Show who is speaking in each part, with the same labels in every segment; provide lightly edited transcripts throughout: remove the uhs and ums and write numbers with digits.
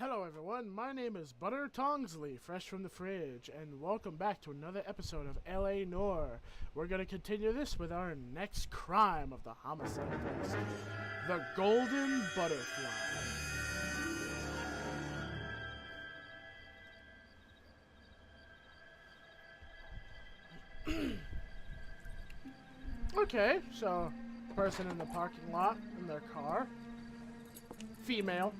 Speaker 1: Hello everyone, my name is Butter Tongsley, fresh from the fridge, and welcome back to another episode of LA Noire. We're going to continue this with our next crime of the homicide list, the Golden Butterfly. Okay, so, person in the parking lot, in their car, female.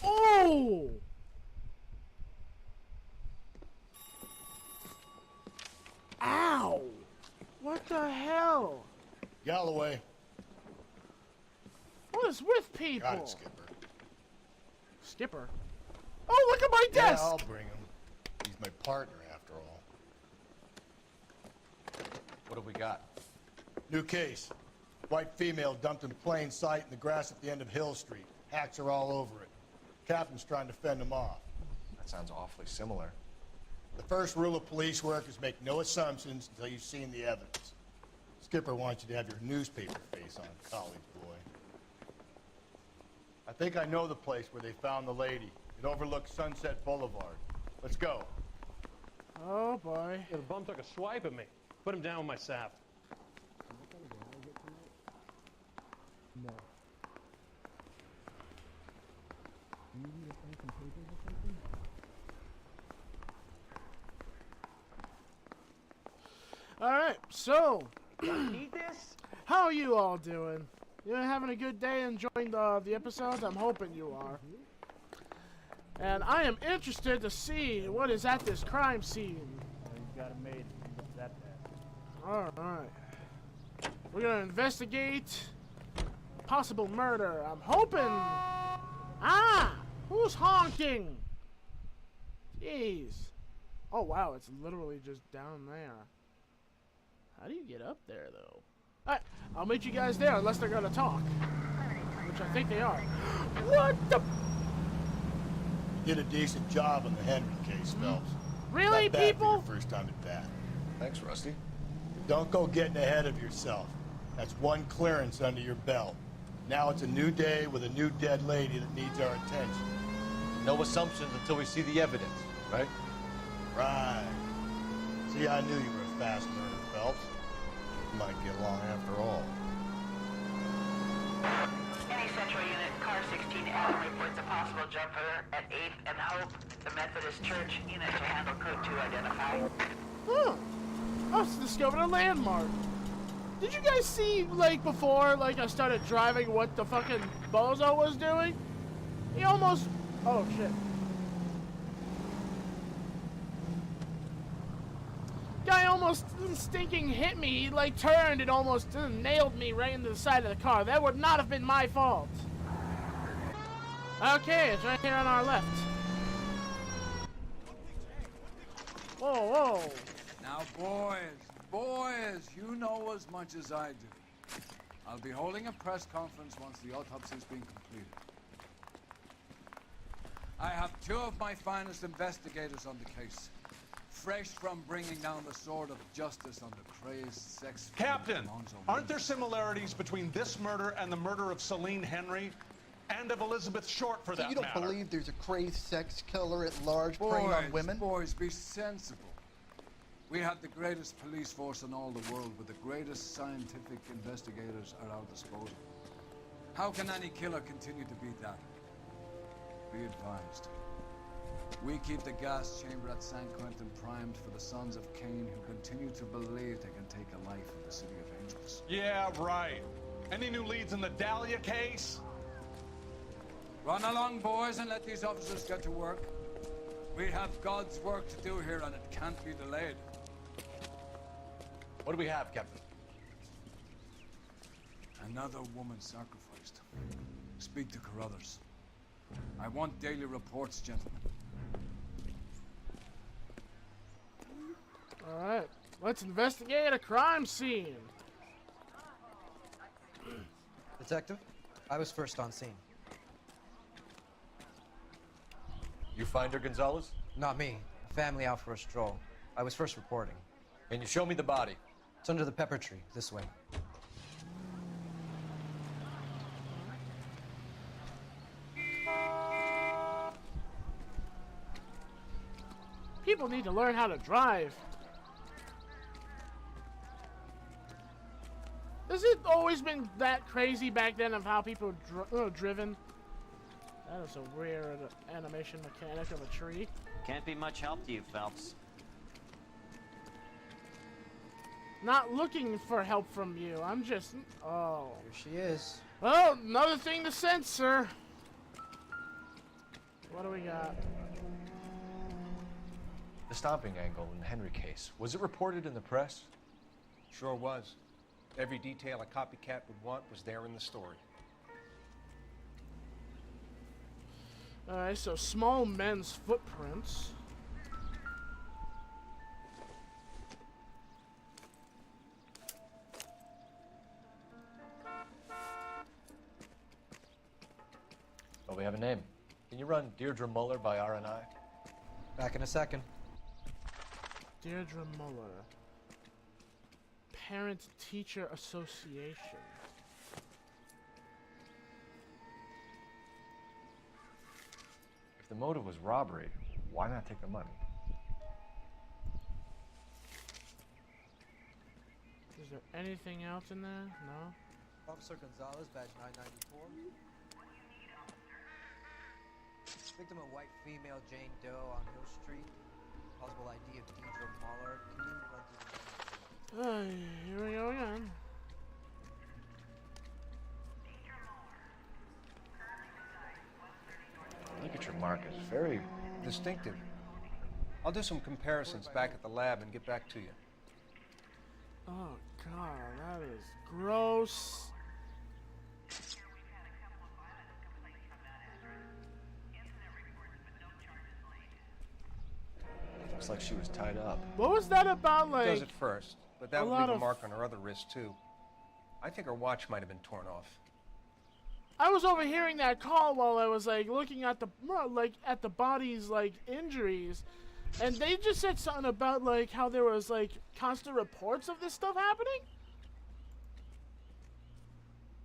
Speaker 1: Oh! Ow! What the hell?
Speaker 2: Galloway.
Speaker 1: What is with people?
Speaker 2: Got it, Skipper.
Speaker 1: Skipper? Oh, look at my desk!
Speaker 2: Yeah, I'll bring him. He's my partner, after all.
Speaker 3: What have we got?
Speaker 2: New case. White female dumped in plain sight in the grass at the end of Hill Street. Hacks are all over it. Captain's trying to fend him off.
Speaker 3: That sounds awfully similar.
Speaker 2: The first rule of police work is make no assumptions until you've seen the evidence. Skipper wants you to have your newspaper face on, college boy. I think I know the place where they found the lady. It overlooks Sunset Boulevard. Let's go.
Speaker 1: Oh boy.
Speaker 4: Yeah, the bum took a swipe at me. Put him down with my sap.
Speaker 1: No. Alright, so
Speaker 4: Need this?
Speaker 1: how are you all doing? You having a good day enjoying the episodes? I'm hoping you are. And I am interested to see what is at this crime scene.
Speaker 4: You got it made. That bad.
Speaker 1: Alright. We're gonna investigate possible murder. I'm hoping. Ah! Who's honking? Jeez. Oh wow, it's literally just down there. How do you get up there though? Alright, I'll meet you guys there unless they're gonna talk. Which I think they are. What the?
Speaker 2: You did a decent job on the Henry case, Phelps.
Speaker 1: Really,
Speaker 2: Not bad
Speaker 1: people?
Speaker 2: for your first time at bat.
Speaker 3: Thanks, Rusty.
Speaker 2: Don't go getting ahead of yourself. That's one clearance under your belt. Now it's a new day with a new dead lady that needs our attention.
Speaker 3: No assumptions until we see the evidence, right?
Speaker 2: Right. See, I knew you were a fast learner, Phelps. You might get along after all.
Speaker 5: Any Central Unit, car 16L reports a possible jumper at 8th and Hope. The Methodist Church unit to handle code 2 identified.
Speaker 1: Huh. I just discovered a landmark. Did you guys see, like, before, like, I started driving what the fucking bozo was doing? He almost... Oh, shit. Guy almost stinking hit me. He, like, turned and almost nailed me right into the side of the car. That would not have been my fault. Okay, it's right here on our left. Whoa, whoa.
Speaker 6: Now, boys, you know as much as I do. I'll be holding a press conference once the autopsy's been completed. I have two of my finest investigators on the case, fresh from bringing down the sword of justice on the crazed sex...
Speaker 7: Captain, aren't there similarities between this murder and the murder of Celine Henry and of Elizabeth Short, for
Speaker 8: So
Speaker 7: that
Speaker 8: you don't
Speaker 7: matter?
Speaker 8: believe there's a crazed sex killer at large preying on women?
Speaker 6: Boys, be sensible. We have the greatest police force in all the world with the greatest scientific investigators at our disposal. How can any killer continue to beat that? Be advised. We keep the gas chamber at San Quentin primed for the sons of Cain who continue to believe they can take a life in the City of Angels.
Speaker 7: Yeah, right. Any new leads in the Dahlia case?
Speaker 6: Run along, boys, and let these officers get to work. We have God's work to do here, and it can't be delayed.
Speaker 3: What do we have, Captain?
Speaker 6: Another woman sacrificed. Speak to Carruthers. I want daily reports, gentlemen.
Speaker 1: Alright, let's investigate a crime scene.
Speaker 9: Detective, I was first on scene.
Speaker 3: You find her, Gonzalez?
Speaker 9: Not me. Family out for a stroll. I was first reporting.
Speaker 3: Can you show me the body?
Speaker 9: It's under the pepper tree, this way.
Speaker 1: People need to learn how to drive. Has it always been that crazy back then of how people driven? That is a weird animation mechanic of a tree.
Speaker 10: Can't be much help to you, Phelps.
Speaker 1: Not looking for help from you. I'm just... Oh.
Speaker 9: Here she is.
Speaker 1: Well, another thing to censor. What do we got?
Speaker 3: The stomping angle in the Henry case, was it reported in the press?
Speaker 11: Sure was. Every detail a copycat would want was there in the story.
Speaker 1: Alright, so small men's footprints.
Speaker 3: Oh, we have a name. Can you run Deirdre Muller by RNI?
Speaker 9: Back in a second.
Speaker 1: Deirdre Muller. Parent-Teacher Association.
Speaker 3: If the motive was robbery, why not take the money?
Speaker 1: Is there anything else in there? No?
Speaker 9: Officer Gonzalez, badge 994. Victim a white female Jane Doe on Hill Street. Possible ID of Deirdre Muller. Can you run through the
Speaker 1: Here we go again.
Speaker 3: Look at your markers. Very
Speaker 11: Distinctive. I'll do some comparisons back at the lab and get back to you.
Speaker 1: Oh god, that is gross.
Speaker 3: Looks like she was tied up.
Speaker 1: What was that about, like?
Speaker 11: Does it first, but that
Speaker 1: a
Speaker 11: would
Speaker 1: lot
Speaker 11: leave a
Speaker 1: of-
Speaker 11: mark on her other wrist too. I think her watch might have been torn off.
Speaker 1: I was overhearing that call while I was like looking at the body's like injuries, and they just said something about like how there was like constant reports of this stuff happening.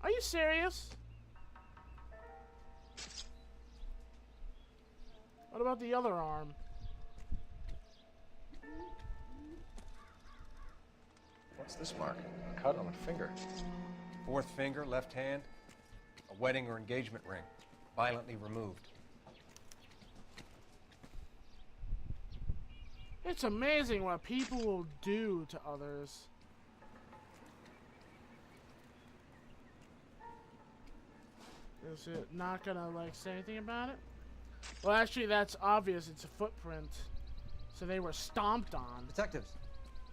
Speaker 1: Are you serious? What about the other arm?
Speaker 3: What's this mark? A cut on the finger.
Speaker 11: Fourth finger, left hand, a wedding or engagement ring, violently removed.
Speaker 1: It's amazing what people will do to others. Is it not gonna like say anything about it? Well, actually, that's obvious. It's a footprint, so they were stomped on.
Speaker 9: Detectives,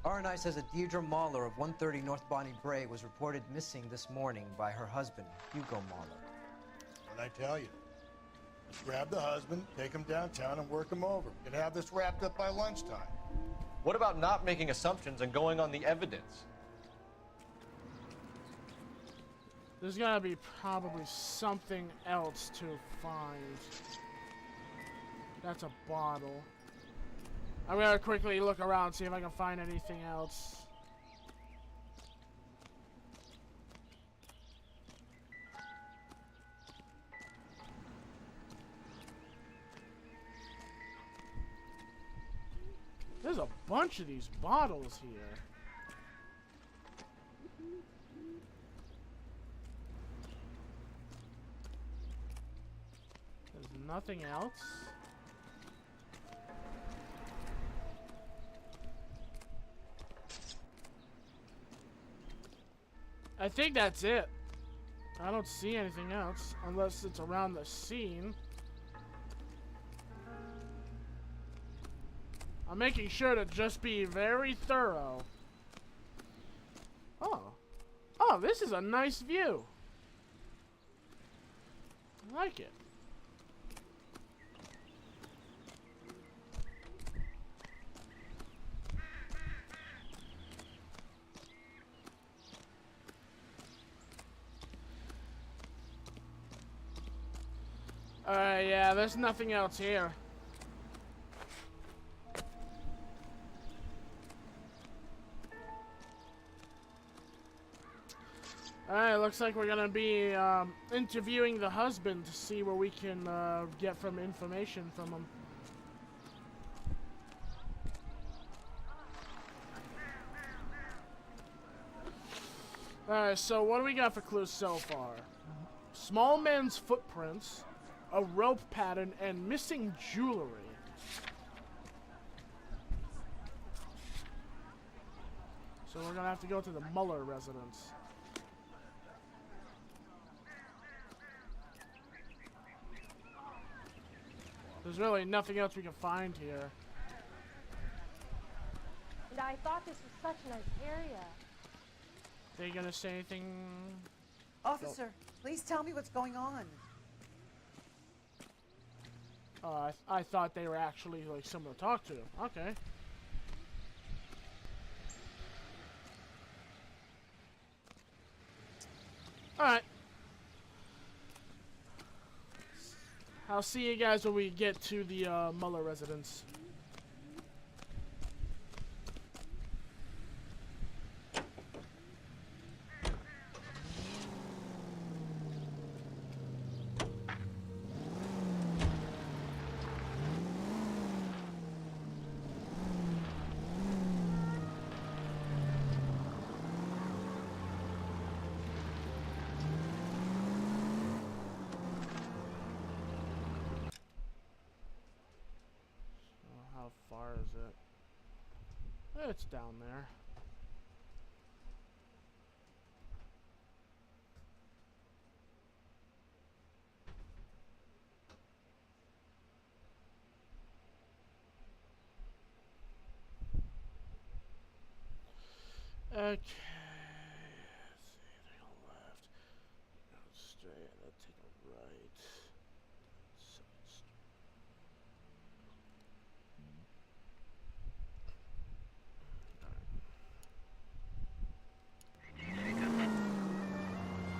Speaker 9: RNI says that Deirdre Muller of 130 North Bonnie Bray was reported missing this morning by her husband, Hugo Muller.
Speaker 2: What'd I tell you? Let's grab the husband, take him downtown, and work him over. Could have this wrapped up by lunchtime.
Speaker 3: What about not making assumptions and going on the evidence?
Speaker 1: There's gotta be probably something else to find. That's a bottle. I'm gonna quickly look around, see if I can find anything else. There's a bunch of these bottles here. There's nothing else. I think that's it. I don't see anything else, unless it's around the scene. I'm making sure to just be very thorough. Oh. Oh, this is a nice view. I like it. Yeah, there's nothing else here. Alright, looks like we're gonna be interviewing the husband to see what we can get from information from him. Alright, so what do we got for clues so far? Small man's footprints, a rope pattern, and missing jewelry. So we're gonna have to go to the Muller residence. There's really nothing else we can find here.
Speaker 12: And I thought this was such a nice area.
Speaker 1: Are you gonna say anything?
Speaker 13: Officer, please tell me what's going on.
Speaker 1: I thought they were actually like someone to talk to. Okay. Alright. I'll see you guys when we get to the Muller residence. How far is it? It's down there. Okay. Let's see, take a left. Go straight and then take a right.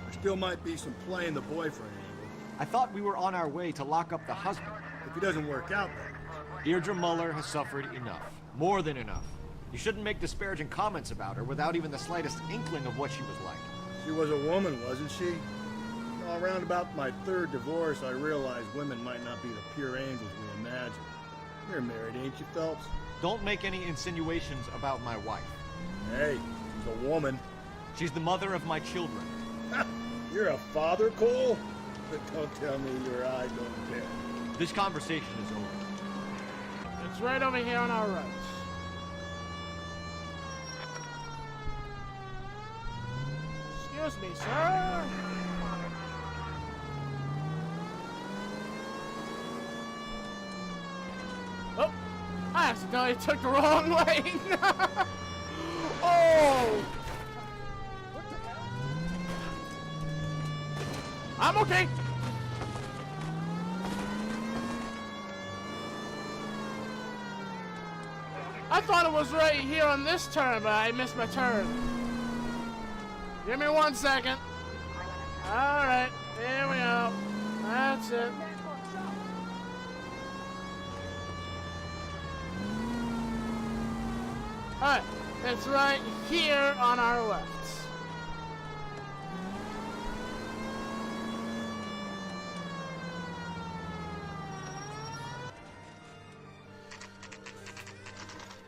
Speaker 2: There still might be some playing the boyfriend angle.
Speaker 14: I thought we were on our way to lock up the husband.
Speaker 2: If he doesn't work out, then.
Speaker 14: Deirdre Muller has suffered enough. More than enough. You shouldn't make disparaging comments about her without even the slightest inkling of what she was like.
Speaker 2: She was a woman, wasn't she? You know, around about my third divorce, I realized women might not be the pure angels we imagine. You're married, ain't you, Phelps?
Speaker 14: Don't make any insinuations about my wife.
Speaker 2: Hey, she's a woman.
Speaker 14: She's the mother of my children.
Speaker 2: You're a father, Cole? But don't tell me your eye don't care.
Speaker 14: This conversation is over.
Speaker 1: It's right over here on our right. Excuse me, sir. Oh, I accidentally took the wrong lane. Oh! I'm okay. I thought it was right here on this turn, but I missed my turn. Give me 1 second. Alright, here we go. That's it. Alright, it's right here on our left.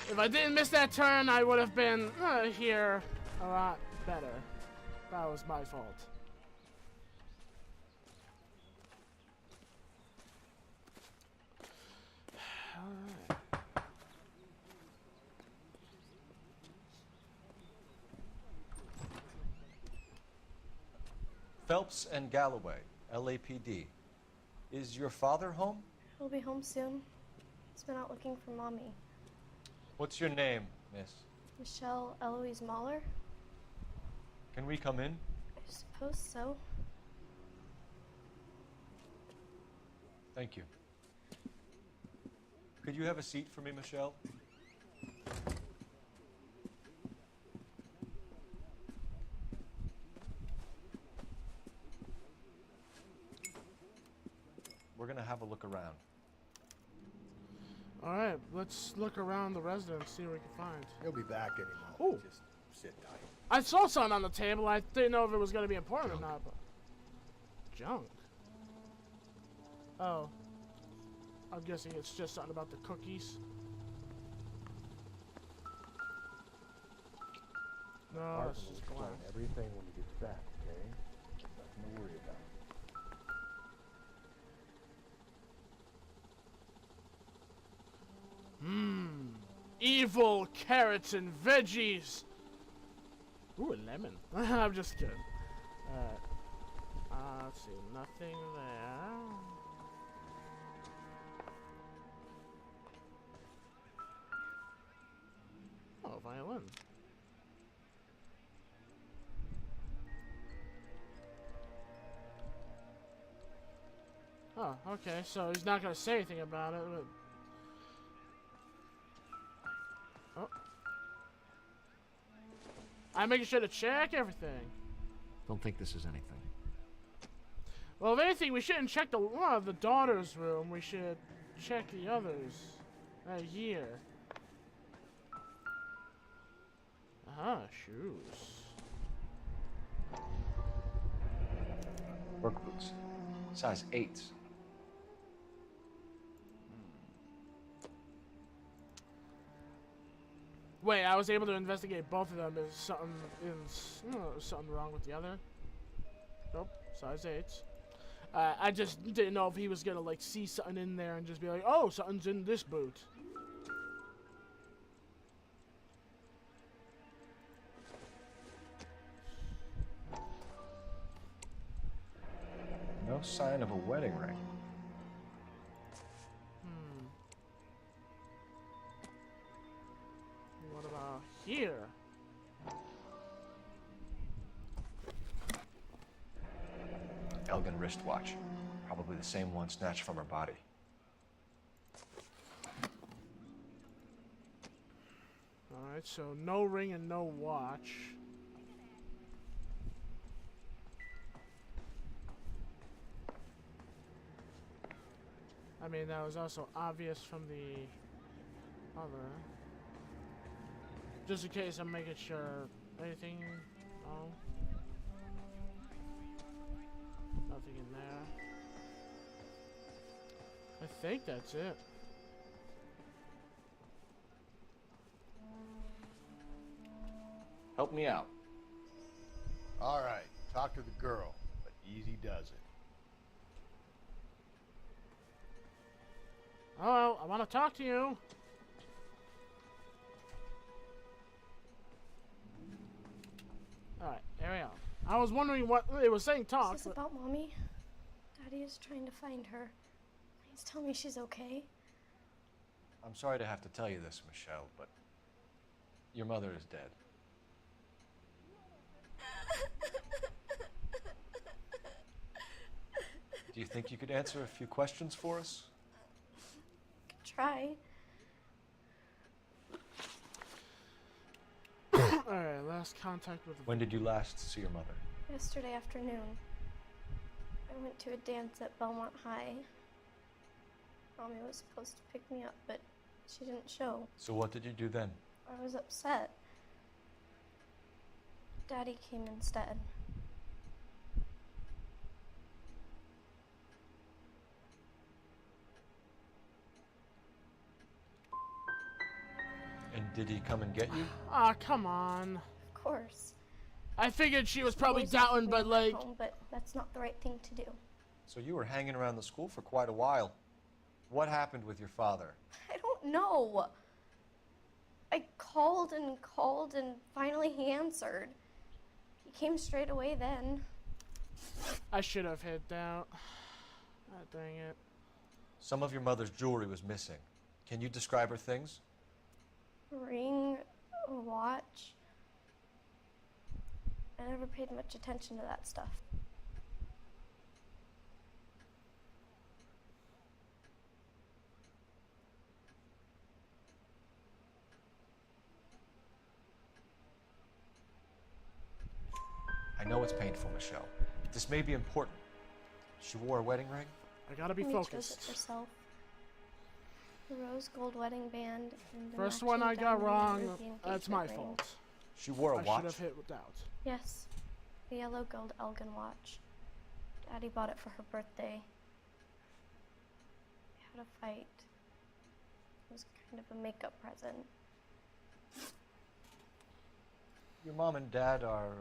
Speaker 1: If I didn't miss that turn, I would have been here a lot better. That was my fault. Alright.
Speaker 3: Phelps and Galloway, LAPD. Is your father home?
Speaker 12: He'll be home soon. He's been out looking for Mommy.
Speaker 3: What's your name, miss?
Speaker 12: Michelle Eloise Mahler?
Speaker 3: Can we come in?
Speaker 12: I suppose so.
Speaker 3: Thank you. Could you have a seat for me, Michelle? We're gonna have a look around.
Speaker 1: Alright, let's look around the residence, see what we can find.
Speaker 2: He'll be back any
Speaker 1: Ooh.
Speaker 2: moment. Just sit tight.
Speaker 1: I saw something on the table. I didn't know if it was going to be important or not, but... Junk? Oh. I'm guessing it's just something about the cookies. No,
Speaker 3: Martin
Speaker 1: it's
Speaker 3: will
Speaker 1: just
Speaker 3: explain
Speaker 1: glass.
Speaker 3: everything when he gets back, okay? Nothing to worry about.
Speaker 1: Evil carrots and veggies. Ooh, a lemon. I'm just kidding. Let's see. Nothing there. Oh, violin. Oh, okay. So he's not gonna say anything about it, but... Oh. I'm making sure to check everything.
Speaker 14: Don't think this is anything.
Speaker 1: Well, if anything, we shouldn't check the daughter's room. We should check the others. Right here. Ah, shoes.
Speaker 3: Work boots. Size 8s.
Speaker 1: Wait, I was able to investigate both of them. Is something wrong with the other? Nope, size 8s. I just didn't know if he was gonna like see something in there and just be like, "Oh, something's in this boot."
Speaker 3: No sign of a wedding ring.
Speaker 1: What about here?
Speaker 3: Elgin wristwatch. Probably the same one snatched from her body.
Speaker 1: Alright, so no ring and no watch. I mean, that was also obvious from the other. Just in case I'm making sure anything. Oh. Nothing in there. I think that's it.
Speaker 3: Help me out.
Speaker 2: All right, talk to the girl, but easy does it.
Speaker 1: Hello, I want to talk to you. Alright, there we go. I was wondering what it was saying talk.
Speaker 12: Is this about Mommy? Daddy is trying to find her. Please tell me she's okay.
Speaker 3: I'm sorry to have to tell you this, Michelle, but your mother is dead. Do you think you could answer a few questions for us?
Speaker 12: Try.
Speaker 1: Alright, last contact with...
Speaker 3: When did you last see your mother?
Speaker 12: Yesterday afternoon. I went to a dance at Belmont High. Mommy was supposed to pick me up, but she didn't show.
Speaker 3: So what did you do then?
Speaker 12: I was upset. Daddy came instead.
Speaker 3: And did he come and get you?
Speaker 1: Ah, come on.
Speaker 12: Of course.
Speaker 1: I figured she was probably
Speaker 12: Always
Speaker 1: doubting,
Speaker 12: wanted
Speaker 1: but
Speaker 12: me back
Speaker 1: like...
Speaker 12: home, but that's not the right thing to do.
Speaker 3: So you were hanging around the school for quite a while. What happened with your father?
Speaker 12: I don't know. I called and finally he answered. He came straight away then.
Speaker 1: I should have hid out. Ah, dang it.
Speaker 3: Some of your mother's jewelry was missing. Can you describe her things?
Speaker 12: Ring, a watch. I never paid much attention to that stuff.
Speaker 3: I know it's painful, Michelle. This may be important. She wore a wedding ring?
Speaker 1: I gotta be
Speaker 12: Mommy chose
Speaker 1: focused.
Speaker 12: it herself. The rose gold wedding band and the
Speaker 1: First one I
Speaker 12: matching
Speaker 1: got
Speaker 12: diamond
Speaker 1: wrong,
Speaker 12: with the
Speaker 1: that's my
Speaker 12: engagement ring.
Speaker 1: fault.
Speaker 3: She wore a
Speaker 1: I
Speaker 3: watch?
Speaker 1: should have hit without.
Speaker 12: Yes, the yellow gold Elgin watch. Daddy bought it for her birthday. We had a fight. It was kind of a makeup present.
Speaker 11: Your mom and dad are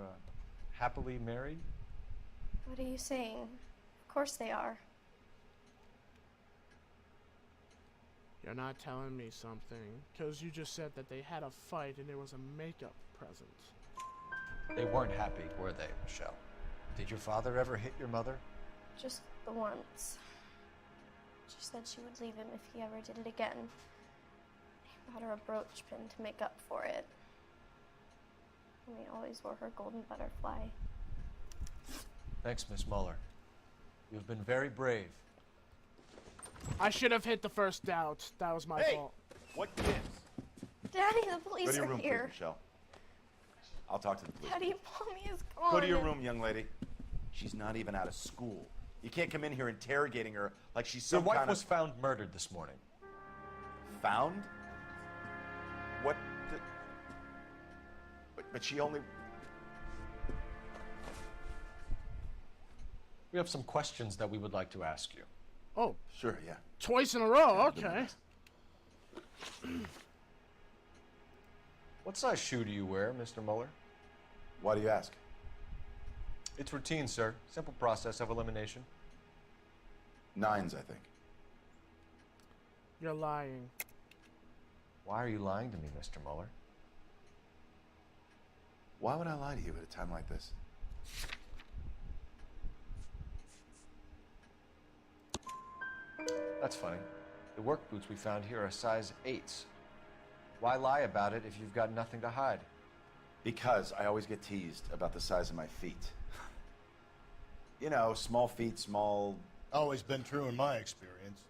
Speaker 11: happily married?
Speaker 12: What are you saying? Of course they are.
Speaker 1: You're not telling me something, because you just said that they had a fight and it was a makeup present.
Speaker 3: They weren't happy, were they, Michelle? Did your father ever hit your mother?
Speaker 12: Just the once. She said she would leave him if he ever did it again. He bought her a brooch pin to make up for it. And he always wore her golden butterfly.
Speaker 3: Thanks, Miss Muller. You've been very brave.
Speaker 1: I should have hit the first doubt. That was my fault.
Speaker 15: What gives?
Speaker 12: Daddy, the police
Speaker 15: Go to your
Speaker 12: are
Speaker 15: room,
Speaker 12: here.
Speaker 15: please, Michelle. I'll talk to the police.
Speaker 12: Daddy, Mommy is gone.
Speaker 15: Go to your room, young lady. She's not even out of school. You can't come in here interrogating her like she's some
Speaker 3: Your wife
Speaker 15: kind
Speaker 3: was found murdered this morning.
Speaker 15: Found? What the... But she only...
Speaker 3: We have some questions that we would like to ask you.
Speaker 1: Oh.
Speaker 15: Sure, yeah.
Speaker 1: Twice in a row, okay.
Speaker 3: What size shoe do you wear, Mr. Muller?
Speaker 15: Why do you ask?
Speaker 3: It's routine, sir. Simple process of elimination.
Speaker 15: 9s, I think.
Speaker 1: You're lying.
Speaker 3: Why are you lying to me, Mr. Muller?
Speaker 15: Why would I lie to you at a time like this?
Speaker 3: That's funny. The work boots we found here are size 8s. Why lie about it if you've got nothing to hide?
Speaker 15: Because I always get teased about the size of my feet. You know, small feet, small...
Speaker 2: Always been true in my experience.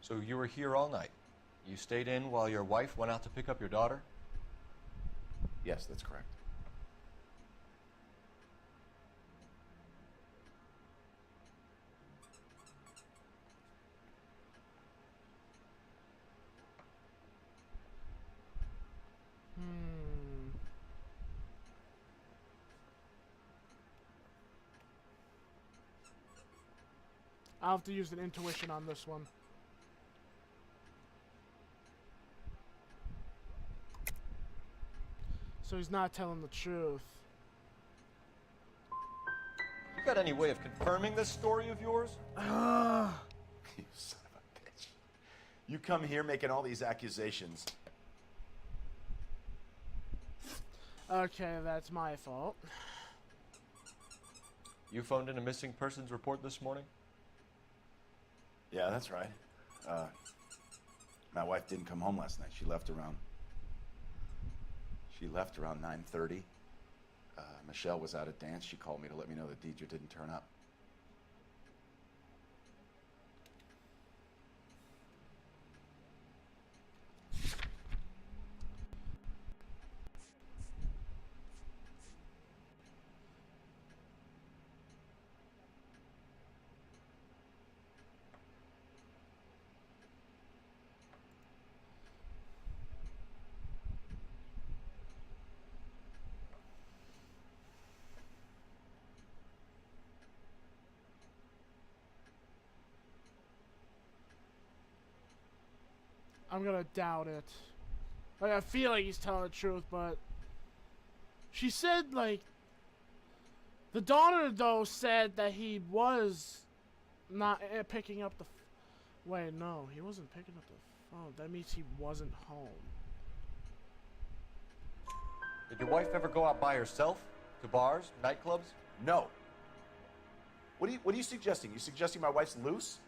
Speaker 3: So you were here all night. You stayed in while your wife went out to pick up your daughter?
Speaker 15: Yes, that's correct.
Speaker 1: I'll have to use an intuition on this one. So he's not telling the truth.
Speaker 3: You got any way of confirming this story of yours?
Speaker 15: You son of a bitch. You come here making all these accusations.
Speaker 1: Okay, that's my fault.
Speaker 3: You phoned in a missing persons report this morning?
Speaker 15: Yeah, that's right. My wife didn't come home last night. She left around 9:30. Michelle was out at dance. She called me to let me know that Deidre didn't turn up.
Speaker 1: I'm gonna doubt it. Like, I feel like he's telling the truth, but she said, like, the daughter though said that he was not picking up the. Wait, no, he wasn't picking up the phone. That means he wasn't home.
Speaker 3: Did your wife ever go out by herself? To bars, nightclubs?
Speaker 15: No. What are you suggesting? You suggesting my wife's loose?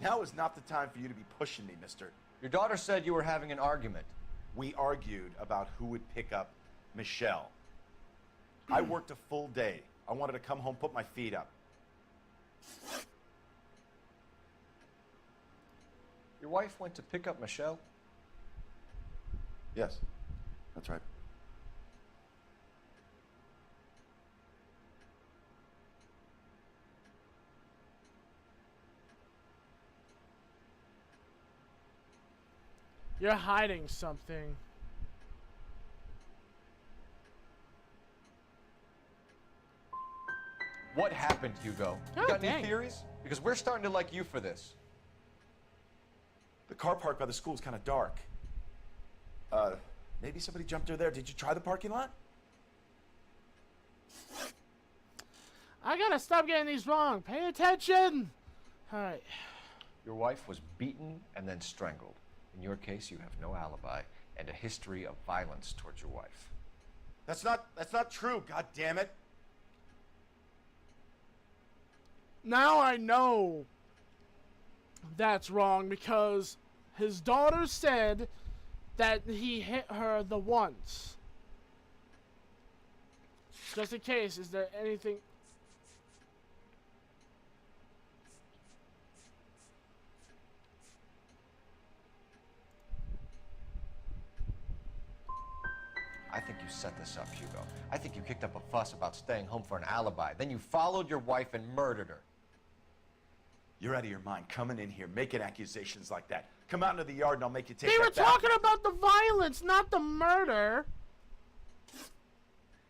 Speaker 15: Now is not the time for you to be pushing me, mister.
Speaker 3: Your daughter said you were having an argument.
Speaker 15: We argued about who would pick up Michelle. I worked a full day. I wanted to come home, put my feet up.
Speaker 3: Your wife went to pick up Michelle?
Speaker 15: Yes, that's right.
Speaker 1: You're hiding something.
Speaker 3: What happened, Hugo? You
Speaker 1: God
Speaker 3: got
Speaker 1: dang.
Speaker 3: any theories? Because we're starting to like you for this.
Speaker 15: The car park by the school is kind of dark. Maybe somebody jumped her there. Did you try the parking lot?
Speaker 1: I gotta stop getting these wrong. Pay attention. All right.
Speaker 3: Your wife was beaten and then strangled. In your case, you have no alibi and a history of violence towards your wife.
Speaker 15: That's not true, god damn it.
Speaker 1: Now I know that's wrong because his daughter said that he hit her the once. Just in case, is there anything...
Speaker 3: I think you set this up, Hugo. I think you kicked up a fuss about staying home for an alibi. Then you followed your wife and murdered her.
Speaker 15: You're out of your mind coming in here making accusations like that. Come out into the yard and I'll make you take
Speaker 1: They were
Speaker 15: that back.
Speaker 1: talking about the violence, not the murder.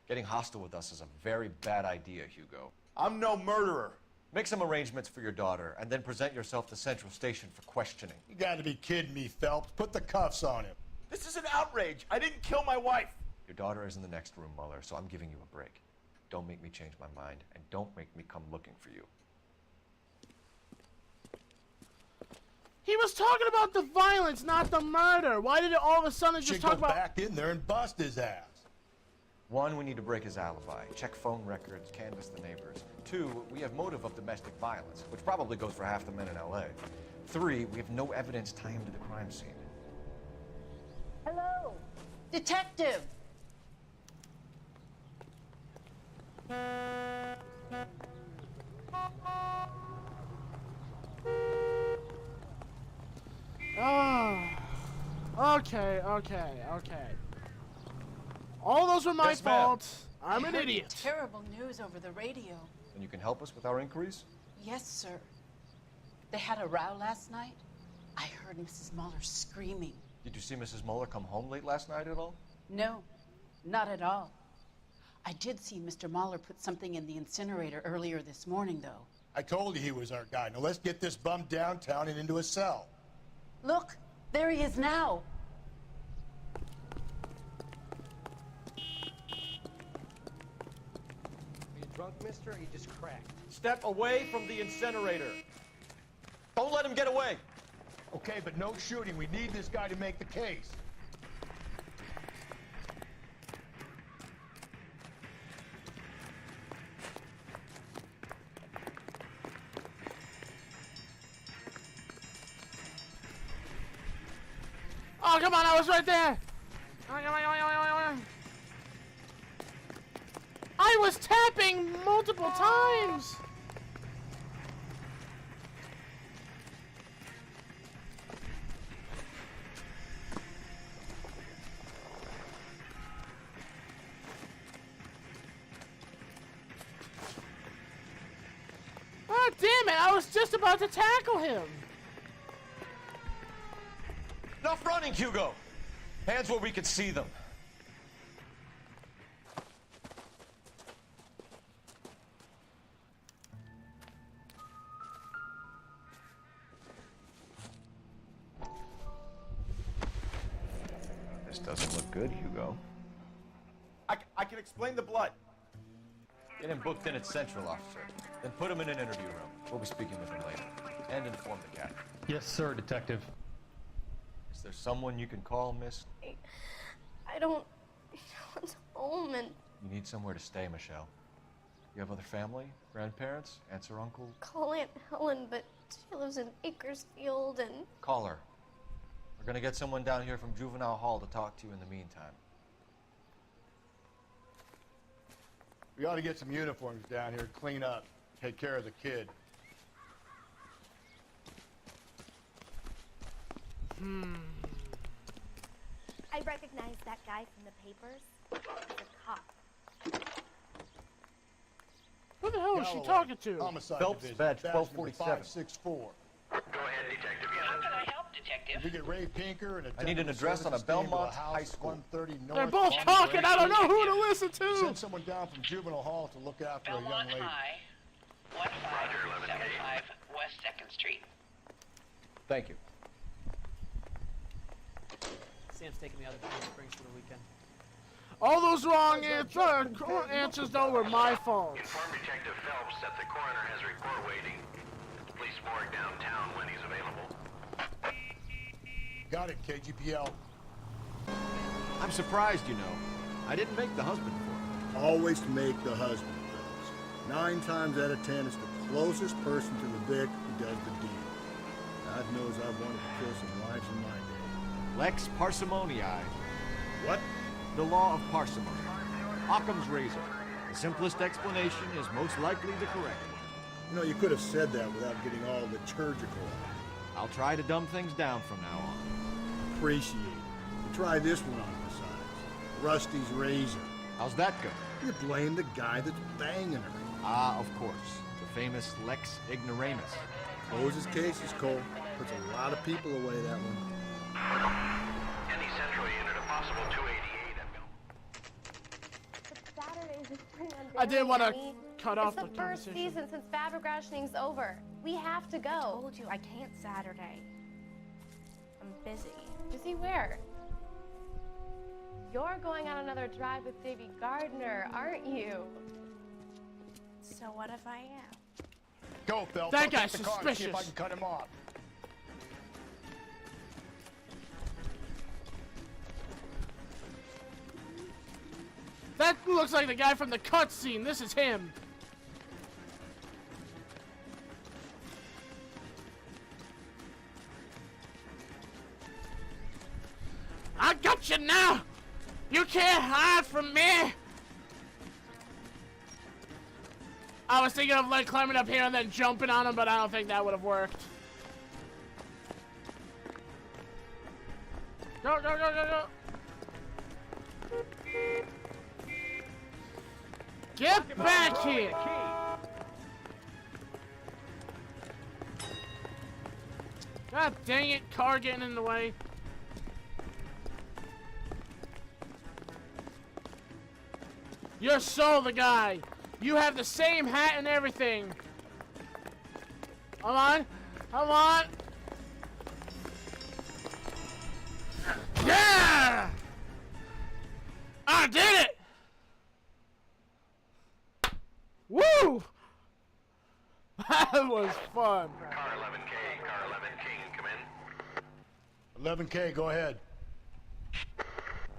Speaker 3: Getting hostile with us is a very bad idea, Hugo.
Speaker 15: I'm no murderer.
Speaker 3: Make some arrangements for your daughter, and then present yourself to Central Station for questioning.
Speaker 2: You gotta be kidding me, Phelps. Put the cuffs on him.
Speaker 15: This is an outrage. I didn't kill my wife.
Speaker 3: Your daughter is in the next room, Mueller, so I'm giving you a break. Don't make me change my mind, and don't make me come looking for you.
Speaker 1: He was talking about the violence, not the murder. Why did it all of a sudden just talk about...
Speaker 2: back in there and bust his ass.
Speaker 3: 1, we need to break his alibi. Check phone records, canvass the neighbors. 2, we have motive of domestic violence, which probably goes for half the men in L.A. 3, we have no evidence tying him to the crime scene.
Speaker 16: Hello, detective.
Speaker 1: Oh, okay. All those were my
Speaker 3: Yes, ma'am.
Speaker 1: fault. I'm an idiot.
Speaker 16: Terrible news over the radio.
Speaker 3: And you can help us with our inquiries?
Speaker 16: Yes, sir. They had a row last night. I heard Mrs. Mueller screaming.
Speaker 3: Did you see Mrs. Mueller come home late last night at all?
Speaker 16: No, not at all. I did see Mr. Mueller put something in the incinerator earlier this morning, though.
Speaker 2: I told you he was our guy. Now let's get this bum downtown and into a cell.
Speaker 16: Look, there he is now.
Speaker 9: Are you drunk, mister, or you just cracked?
Speaker 14: Step away from the incinerator. Don't let him get away.
Speaker 2: Okay, but no shooting. We need this guy to make the case.
Speaker 1: Oh, come on, I was right there. I was tapping multiple times. Oh, damn it, I was just about to tackle him.
Speaker 3: Enough running, Hugo! Hands where we can see them. This doesn't look good, Hugo.
Speaker 15: I can explain the blood.
Speaker 3: Get him booked in at Central, officer. Then put him in an interview room. We'll be speaking with him later. And inform the captain.
Speaker 4: Yes, sir, detective.
Speaker 3: Is there someone you can call, miss?
Speaker 12: I don't want home and
Speaker 3: You need somewhere to stay, Michelle. You have other family? Grandparents? Aunts or uncles?
Speaker 12: call Aunt Helen, but she lives in Bakersfield and
Speaker 3: Call her. We're gonna get someone down here from Juvenile Hall to talk to you in the meantime.
Speaker 2: We ought to get some uniforms down here, clean up, take care of the kid.
Speaker 17: I recognize that guy from the papers. He's a cop.
Speaker 1: Who the hell is she
Speaker 2: Galloway,
Speaker 1: talking to?
Speaker 2: Homicide
Speaker 3: Phelps,
Speaker 2: Division,
Speaker 3: badge
Speaker 2: number
Speaker 3: 1247.
Speaker 2: 564.
Speaker 5: Go ahead, detective. How can I help, detective?
Speaker 2: If we get Ray Pinker and a
Speaker 3: I need an address on a Belmont High School.
Speaker 2: 130 North.
Speaker 1: They're both
Speaker 2: Bonnie
Speaker 1: talking.
Speaker 2: Ray
Speaker 1: I don't know who
Speaker 2: Pinker.
Speaker 1: to listen to.
Speaker 2: Send someone down from Juvenile Hall to look after a young
Speaker 5: Belmont
Speaker 2: lady.
Speaker 5: High, 1575 West 2nd Street.
Speaker 3: Thank you.
Speaker 18: Sam's taking the other Palm Springs for the weekend.
Speaker 1: All those wrong answers, though, were my fault.
Speaker 19: Inform Detective Phelps that the coroner has a report waiting. Police morgue downtown when he's available.
Speaker 2: Got it, KGPL.
Speaker 14: I'm surprised, you know. I didn't make the husband for it.
Speaker 2: Always make the husband, fellas. 9 times out of 10, it's the closest person to the Vic who does the deed. God knows I've wanted to kill some wives in my day.
Speaker 14: Lex parsimonii.
Speaker 2: What?
Speaker 14: The law of parsimony. Occam's razor. The simplest explanation is most likely the correct one.
Speaker 2: You know, you could have said that without getting all liturgical.
Speaker 14: I'll try to dumb things down from now on.
Speaker 2: Appreciate it. Try this one on besides. Rusty's razor.
Speaker 14: How's that go?
Speaker 2: You blame the guy that's banging her.
Speaker 14: Ah, of course. The famous Lex ignoramus.
Speaker 2: Closes cases, Cole. Puts a lot of people away, that one.
Speaker 19: Any central unit, a possible 288 at Belmont.
Speaker 17: Saturday's is spring on
Speaker 1: I didn't want to
Speaker 17: Danny.
Speaker 1: cut off
Speaker 17: It's
Speaker 1: the
Speaker 17: the first
Speaker 1: conversation.
Speaker 17: season since fabric rationing's over. We have to go.
Speaker 12: I told you I can't Saturday. I'm busy.
Speaker 17: Busy where? You're going on another drive with Davy Gardner, aren't you?
Speaker 12: So what if I am?
Speaker 2: Go, Phelps.
Speaker 1: That
Speaker 2: I'll
Speaker 1: guy's
Speaker 2: take the car and see if I
Speaker 1: suspicious.
Speaker 2: can cut him off.
Speaker 1: That looks like the guy from the cutscene. This is him. I got you now. You can't hide from me. I was thinking of like climbing up here and then jumping on him, but I don't think that would have worked. Go, go, go, go, go. Get back here! God dang it, car getting in the way. You're so the guy. You have the same hat and everything. Come on. Come on. Yeah! I did it! Woo! That was fun.
Speaker 19: Car 11K, car 11 King, come in.
Speaker 2: 11K, go ahead.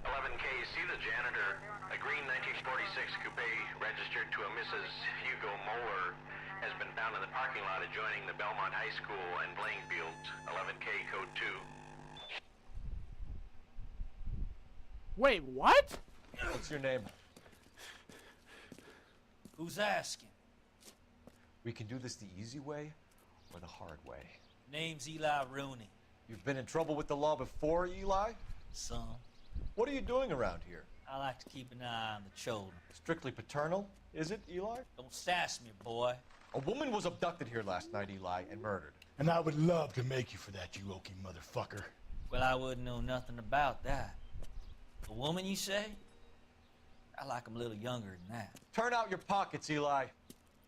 Speaker 19: 11K, see the janitor. A green 1946 coupe registered to a Mrs. Hugo Moeller has been found in the parking lot adjoining the Belmont High School and playing fields. 11K, code 2.
Speaker 1: Wait, what?
Speaker 3: What's your name?
Speaker 20: Who's asking?
Speaker 3: We can do this the easy way or the hard way.
Speaker 20: Name's Eli Rooney.
Speaker 3: You've been in trouble with the law before, Eli?
Speaker 20: Some.
Speaker 3: What are you doing around here?
Speaker 20: I like to keep an eye on the children.
Speaker 3: Strictly paternal, is it, Eli?
Speaker 20: Don't sass me, boy.
Speaker 3: A woman was abducted here last night, Eli, and murdered.
Speaker 2: And I would love to make you for that, you oaky motherfucker.
Speaker 20: Well, I wouldn't know nothing about that. A woman, you say? I like 'em a little younger than that.
Speaker 3: Turn out your pockets, Eli.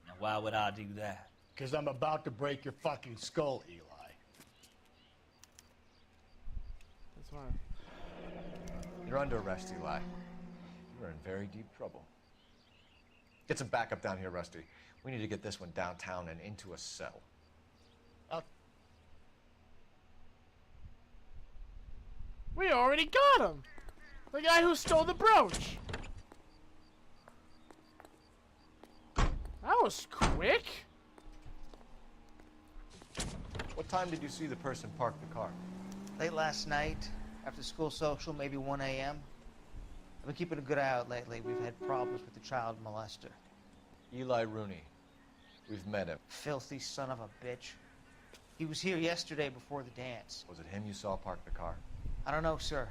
Speaker 20: Now, why would I do that?
Speaker 2: Because I'm about to break your fucking skull, Eli.
Speaker 1: That's fine.
Speaker 3: You're under arrest, Eli. You're in very deep trouble. Get some backup down here, Rusty. We need to get this one downtown and into a cell.
Speaker 1: We already got him. The guy who stole the brooch. That was quick.
Speaker 3: What time did you see the person park the car?
Speaker 9: Late last night, after school social, maybe 1 a.m. I've been keeping a good eye out lately. We've had problems with the child molester.
Speaker 3: Eli Rooney. We've met him.
Speaker 9: Filthy son of a bitch. He was here yesterday before the dance.
Speaker 3: Was it him you saw park the car?
Speaker 9: I don't know, sir.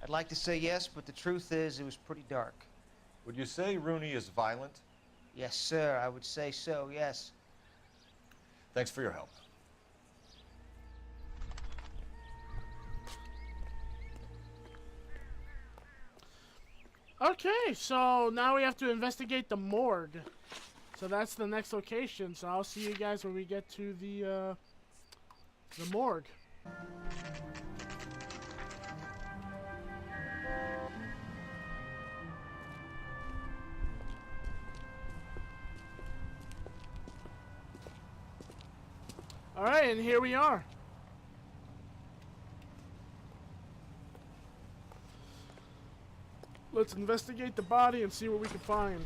Speaker 9: I'd like to say yes, but the truth is it was pretty dark.
Speaker 3: Would you say Rooney is violent?
Speaker 9: Yes, sir. I would say so, yes.
Speaker 3: Thanks for your help.
Speaker 1: Okay, so now we have to investigate the morgue. So that's the next location. So I'll see you guys when we get to the morgue. Alright, and here we are. Let's investigate the body and see what we can find.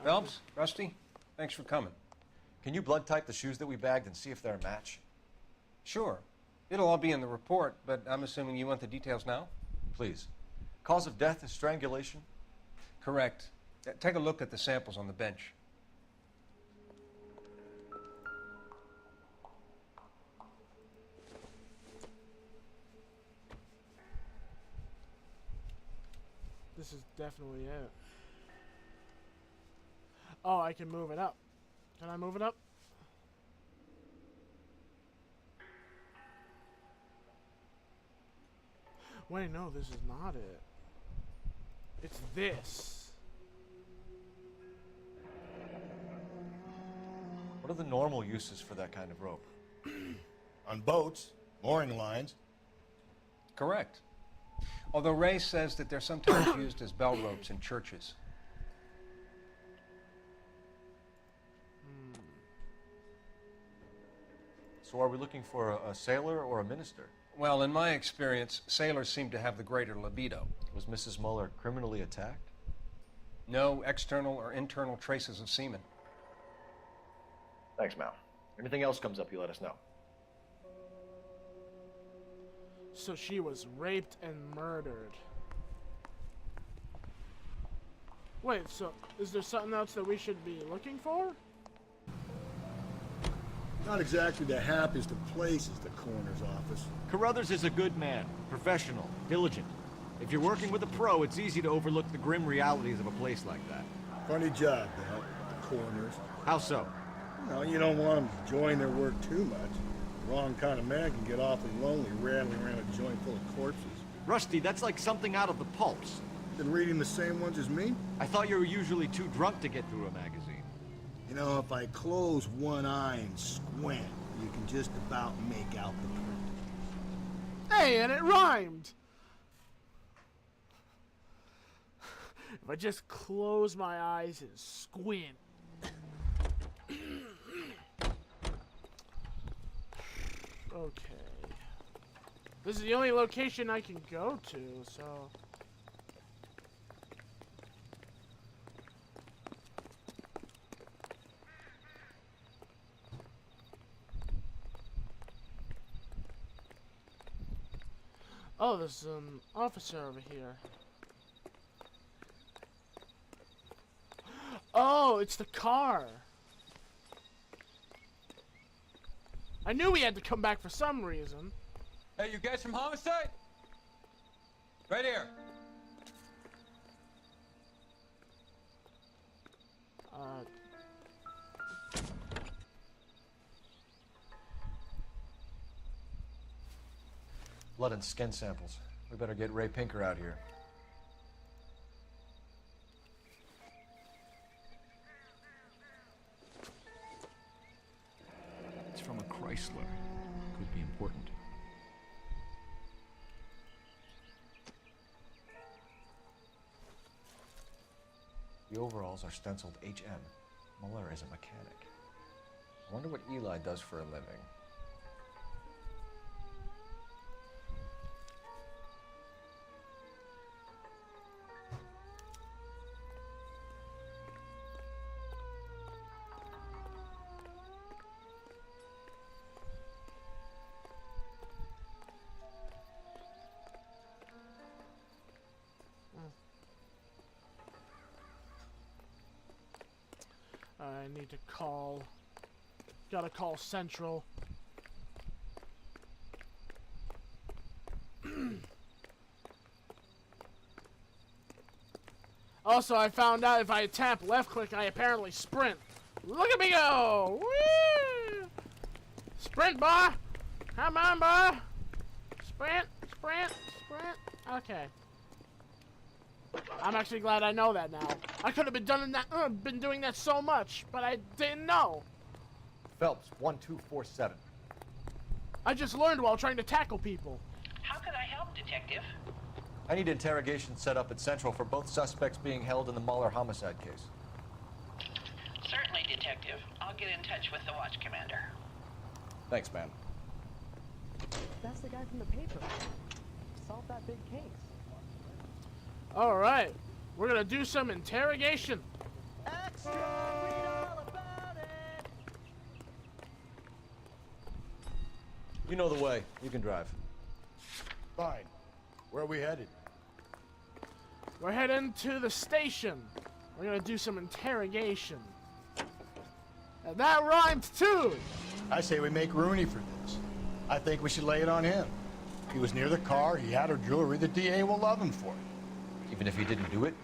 Speaker 11: Phelps, Rusty, thanks for coming.
Speaker 3: Can you blood type the shoes that we bagged and see if they're a match?
Speaker 11: Sure. It'll all be in the report, but I'm assuming you want the details now?
Speaker 3: Please. Cause of death is strangulation?
Speaker 11: Correct. Take a look at the samples on the bench.
Speaker 1: This is definitely it. Oh, I can move it up. Can I move it up? Wait, no, this is not it. It's this.
Speaker 3: What are the normal uses for that kind of rope?
Speaker 2: On boats, mooring lines.
Speaker 11: Correct. Although Ray says that they're sometimes used as bell ropes in churches.
Speaker 3: So are we looking for a sailor or a minister?
Speaker 11: Well, in my experience, sailors seem to have the greater libido.
Speaker 3: Was Mrs. Muller criminally attacked?
Speaker 11: No external or internal traces of semen.
Speaker 3: Thanks, Mal. Anything else comes up, you let us know.
Speaker 1: So she was raped and murdered. Wait, so is there something else that we should be looking for?
Speaker 2: Not exactly the happiest of places, the coroner's office.
Speaker 14: Carruthers is a good man, professional, diligent. If you're working with a pro, it's easy to overlook the grim realities of a place like that.
Speaker 2: Funny job, Bill, the coroner's.
Speaker 14: How so?
Speaker 2: No, you don't want them enjoying their work too much. The wrong kind of man can get awfully lonely rattling around a joint full of corpses.
Speaker 14: Rusty, that's like something out of the pulps.
Speaker 2: Been reading the same ones as me?
Speaker 14: I thought you were usually too drunk to get through a magazine.
Speaker 2: You know, if I close one eye and squint, you can just about make out the print.
Speaker 1: Hey, and it rhymed! If I just close my eyes and squint. Okay. This is the only location I can go to, so... Oh, there's an officer over here. Oh, it's the car. I knew we had to come back for some reason.
Speaker 21: Hey, you guys from Homicide? Right here.
Speaker 3: Blood and skin samples. We better get Ray Pinker out here.
Speaker 14: It's from a Chrysler. Could be important.
Speaker 3: The overalls are stenciled HM. Muller is a mechanic. I wonder what Eli does for a living.
Speaker 1: I need to call. Gotta call Central. Also, I found out if I tap left click, I apparently sprint. Look at me go! Woo! Sprint, boy! Come on, boy! Sprint, sprint, sprint. Okay. I'm actually glad I know that now. I could have been doing that so much, but I didn't know.
Speaker 3: Phelps, 1247.
Speaker 1: I just learned while trying to tackle people.
Speaker 5: How can I help, Detective?
Speaker 3: I need interrogation set up at Central for both suspects being held in the Muller homicide case.
Speaker 5: Certainly, Detective. I'll get in touch with the watch commander.
Speaker 3: Thanks, man.
Speaker 18: That's the guy from the paper. Solve that big case.
Speaker 1: All right, we're gonna do some interrogation.
Speaker 18: Extra, read all about it.
Speaker 3: You know the way. You can drive.
Speaker 2: Fine. Where are we headed?
Speaker 1: We're heading to the station. We're gonna do some interrogation. And that rhymed too!
Speaker 2: I say we make Rooney for this. I think we should lay it on him. He was near the car, he had her jewelry, the DA will love him for it.
Speaker 3: Even if he didn't do it?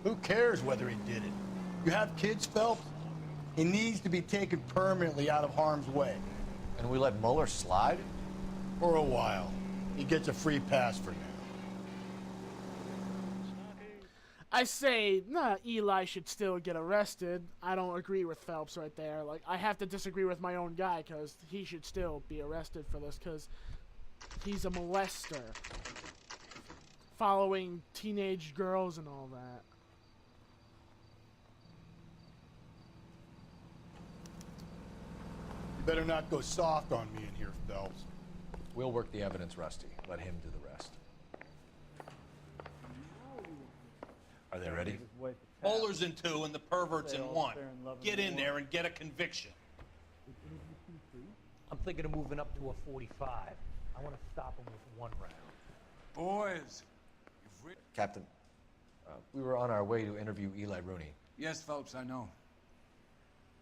Speaker 2: Who cares whether he did it? You have kids, Phelps? He needs to be taken permanently out of harm's way.
Speaker 3: And we let Mueller slide?
Speaker 2: For a while. He gets a free pass for now.
Speaker 1: I say, nah, Eli should still get arrested. I don't agree with Phelps right there. Like, I have to disagree with my own guy, because he should still be arrested for this, because he's a molester. Following teenage girls and all that.
Speaker 2: You better not go soft on me in here, Phelps.
Speaker 3: We'll work the evidence, Rusty. Let him do the rest. Are they ready?
Speaker 7: Bowler's in 2 and the pervert's in 1. Get in there and get a conviction.
Speaker 18: I'm thinking of moving up to a 45. I want to stop him with one round.
Speaker 6: Boys,
Speaker 3: Captain, we were on our way to interview Eli Rooney.
Speaker 6: Yes, Phelps, I know.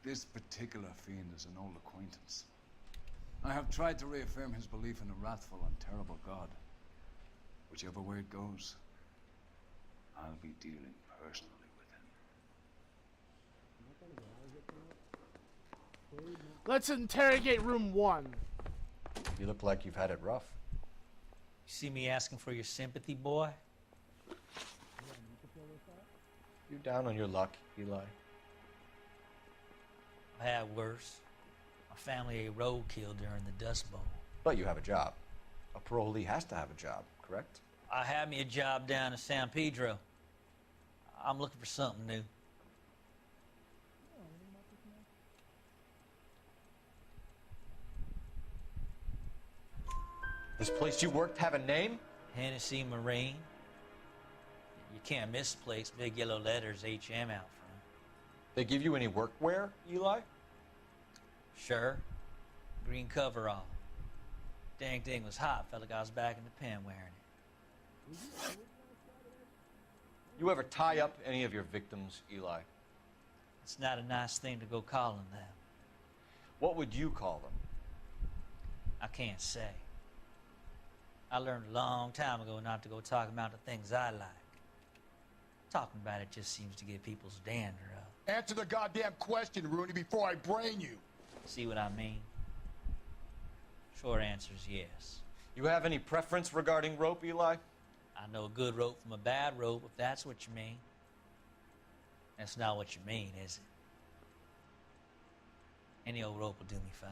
Speaker 6: This particular fiend is an old acquaintance. I have tried to reaffirm his belief in a wrathful and terrible God. Whichever way it goes, I'll be dealing personally with him.
Speaker 1: Let's interrogate room 1.
Speaker 3: You look like you've had it rough.
Speaker 20: You see me asking for your sympathy, boy?
Speaker 3: You down on your luck, Eli?
Speaker 20: I had worse. My family ate roadkill during the Dust Bowl.
Speaker 3: But you have a job. A parolee has to have a job, correct?
Speaker 20: I had me a job down in San Pedro. I'm looking for something new.
Speaker 3: This place you worked have a name?
Speaker 20: Hennessy Marine. You can't miss the place. Big yellow letters, HM out front.
Speaker 3: They give you any workwear, Eli?
Speaker 20: Sure. Green coverall. Dang thing was hot. Felt like I was back in the pen wearing it.
Speaker 3: You ever tie up any of your victims, Eli?
Speaker 20: It's not a nice thing to go calling them.
Speaker 3: What would you call them?
Speaker 20: I can't say. I learned a long time ago not to go talking about the things I like. Talking about it just seems to get people's dander up.
Speaker 2: Answer the goddamn question, Rooney, before I brain you.
Speaker 20: See what I mean? Short answer is yes.
Speaker 3: You have any preference regarding rope, Eli?
Speaker 20: I know a good rope from a bad rope, if that's what you mean. That's not what you mean, is it? Any old rope will do me fine.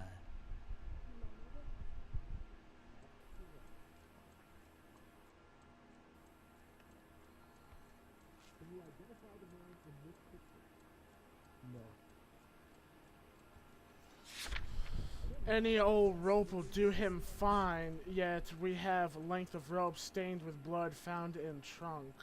Speaker 1: Any old rope will do him fine, yet we have length of rope stained with blood found in trunk.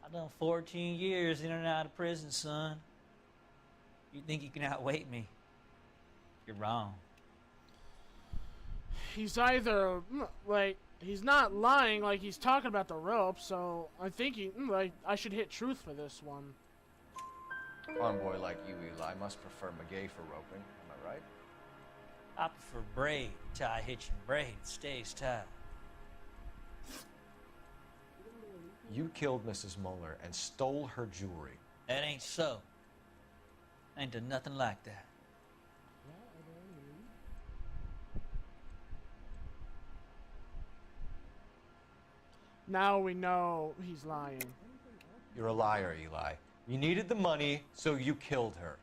Speaker 20: I've done 14 years in and out of prison, son. You think you can outweight me? You're wrong.
Speaker 1: He's either, like, he's not lying, like, he's talking about the rope, so I'm thinking, like, I should hit truth for this one.
Speaker 3: Farm boy like you, Eli, must prefer McGay for roping. Am I right?
Speaker 20: I prefer braid, tie, hitch, and braid. It stays tied.
Speaker 3: You killed Mrs. Mueller and stole her jewelry.
Speaker 20: That ain't so. Ain't done nothing like that.
Speaker 1: Now we know he's lying.
Speaker 3: You're a liar, Eli. You needed the money, so you killed her.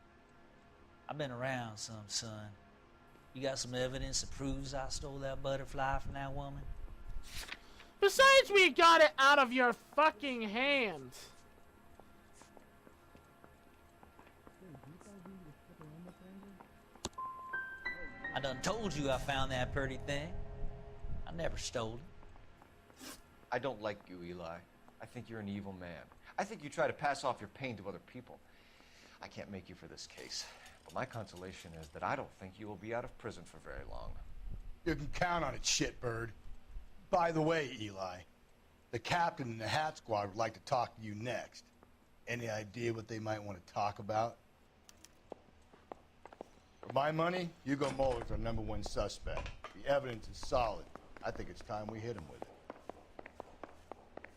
Speaker 20: I've been around some, son. You got some evidence that proves I stole that butterfly from that woman?
Speaker 1: Besides, we got it out of your fucking hand.
Speaker 20: I done told you I found that pretty thing. I never stole it.
Speaker 3: I don't like you, Eli. I think you're an evil man. I think you try to pass off your pain to other people. I can't make you for this case, but my consolation is that I don't think you will be out of prison for very long.
Speaker 2: You can count on it, shitbird. By the way, Eli, the captain and the Hat Squad would like to talk to you next. Any idea what they might want to talk about? For my money, Hugo Muller's our #1 suspect. The evidence is solid. I think it's time we hit him with it.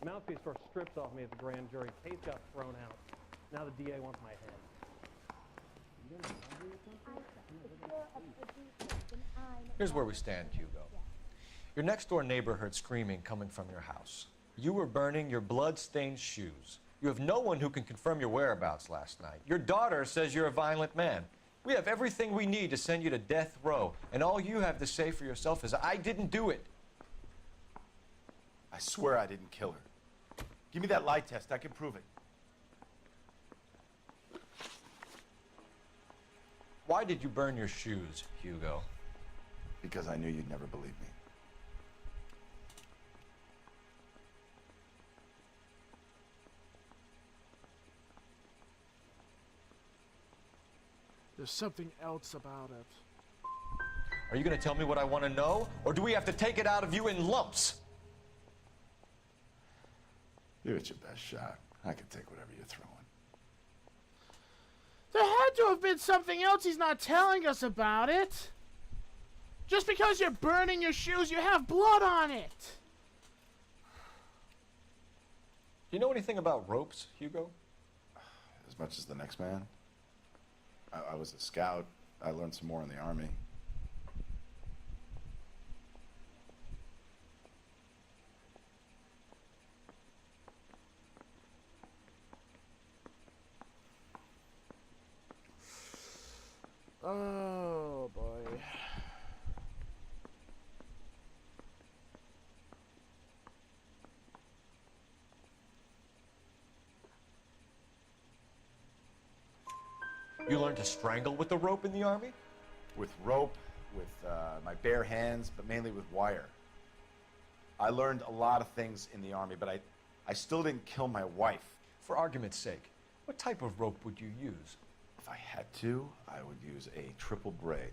Speaker 4: Mouthpiece first stripped off me at the grand jury. Case got thrown out. Now the DA wants my head.
Speaker 3: Here's where we stand, Hugo. Your next-door neighbor heard screaming coming from your house. You were burning your blood-stained shoes. You have no one who can confirm your whereabouts last night. Your daughter says you're a violent man. We have everything we need to send you to death row, and all you have to say for yourself is, I didn't do it.
Speaker 15: I swear I didn't kill her. Give me that lie test. I can prove it.
Speaker 3: Why did you burn your shoes, Hugo?
Speaker 15: Because I knew you'd never believe me.
Speaker 1: There's something else about it.
Speaker 3: Are you going to tell me what I want to know, or do we have to take it out of you in lumps?
Speaker 15: Give it your best shot. I can take whatever you're throwing.
Speaker 1: There had to have been something else he's not telling us about it. Just because you're burning your shoes, you have blood on it.
Speaker 3: Do you know anything about ropes, Hugo?
Speaker 15: As much as the next man. I was a scout. I learned some more in the Army.
Speaker 1: Oh, boy.
Speaker 3: You learned to strangle with the rope in the Army?
Speaker 15: With rope, with my bare hands, but mainly with wire. I learned a lot of things in the Army, but I still didn't kill my wife.
Speaker 3: For argument's sake, what type of rope would you use?
Speaker 15: If I had to, I would use a triple braid.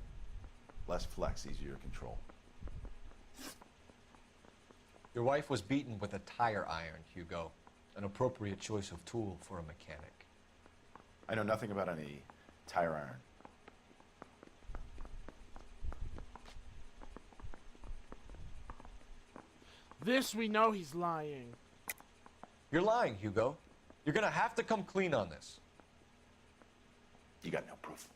Speaker 15: Less flex, easier to control.
Speaker 3: Your wife was beaten with a tire iron, Hugo. An appropriate choice of tool for a mechanic.
Speaker 15: I know nothing about any tire iron.
Speaker 1: This we know he's lying.
Speaker 3: You're lying, Hugo. You're gonna have to come clean on this.
Speaker 15: You got no proof.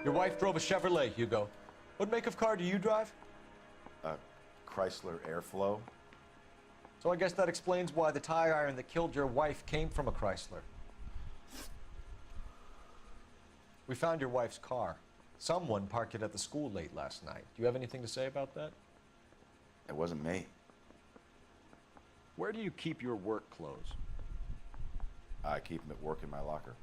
Speaker 3: Your wife drove a Chevrolet, Hugo. What make of car do you drive?
Speaker 15: A Chrysler Airflow.
Speaker 3: So I guess that explains why the tire iron that killed your wife came from a Chrysler. We found your wife's car. Someone parked it at the school late last night. Do you have anything to say about that?
Speaker 15: It wasn't me.
Speaker 14: Where do you keep your work clothes?
Speaker 15: I keep them at work in my locker.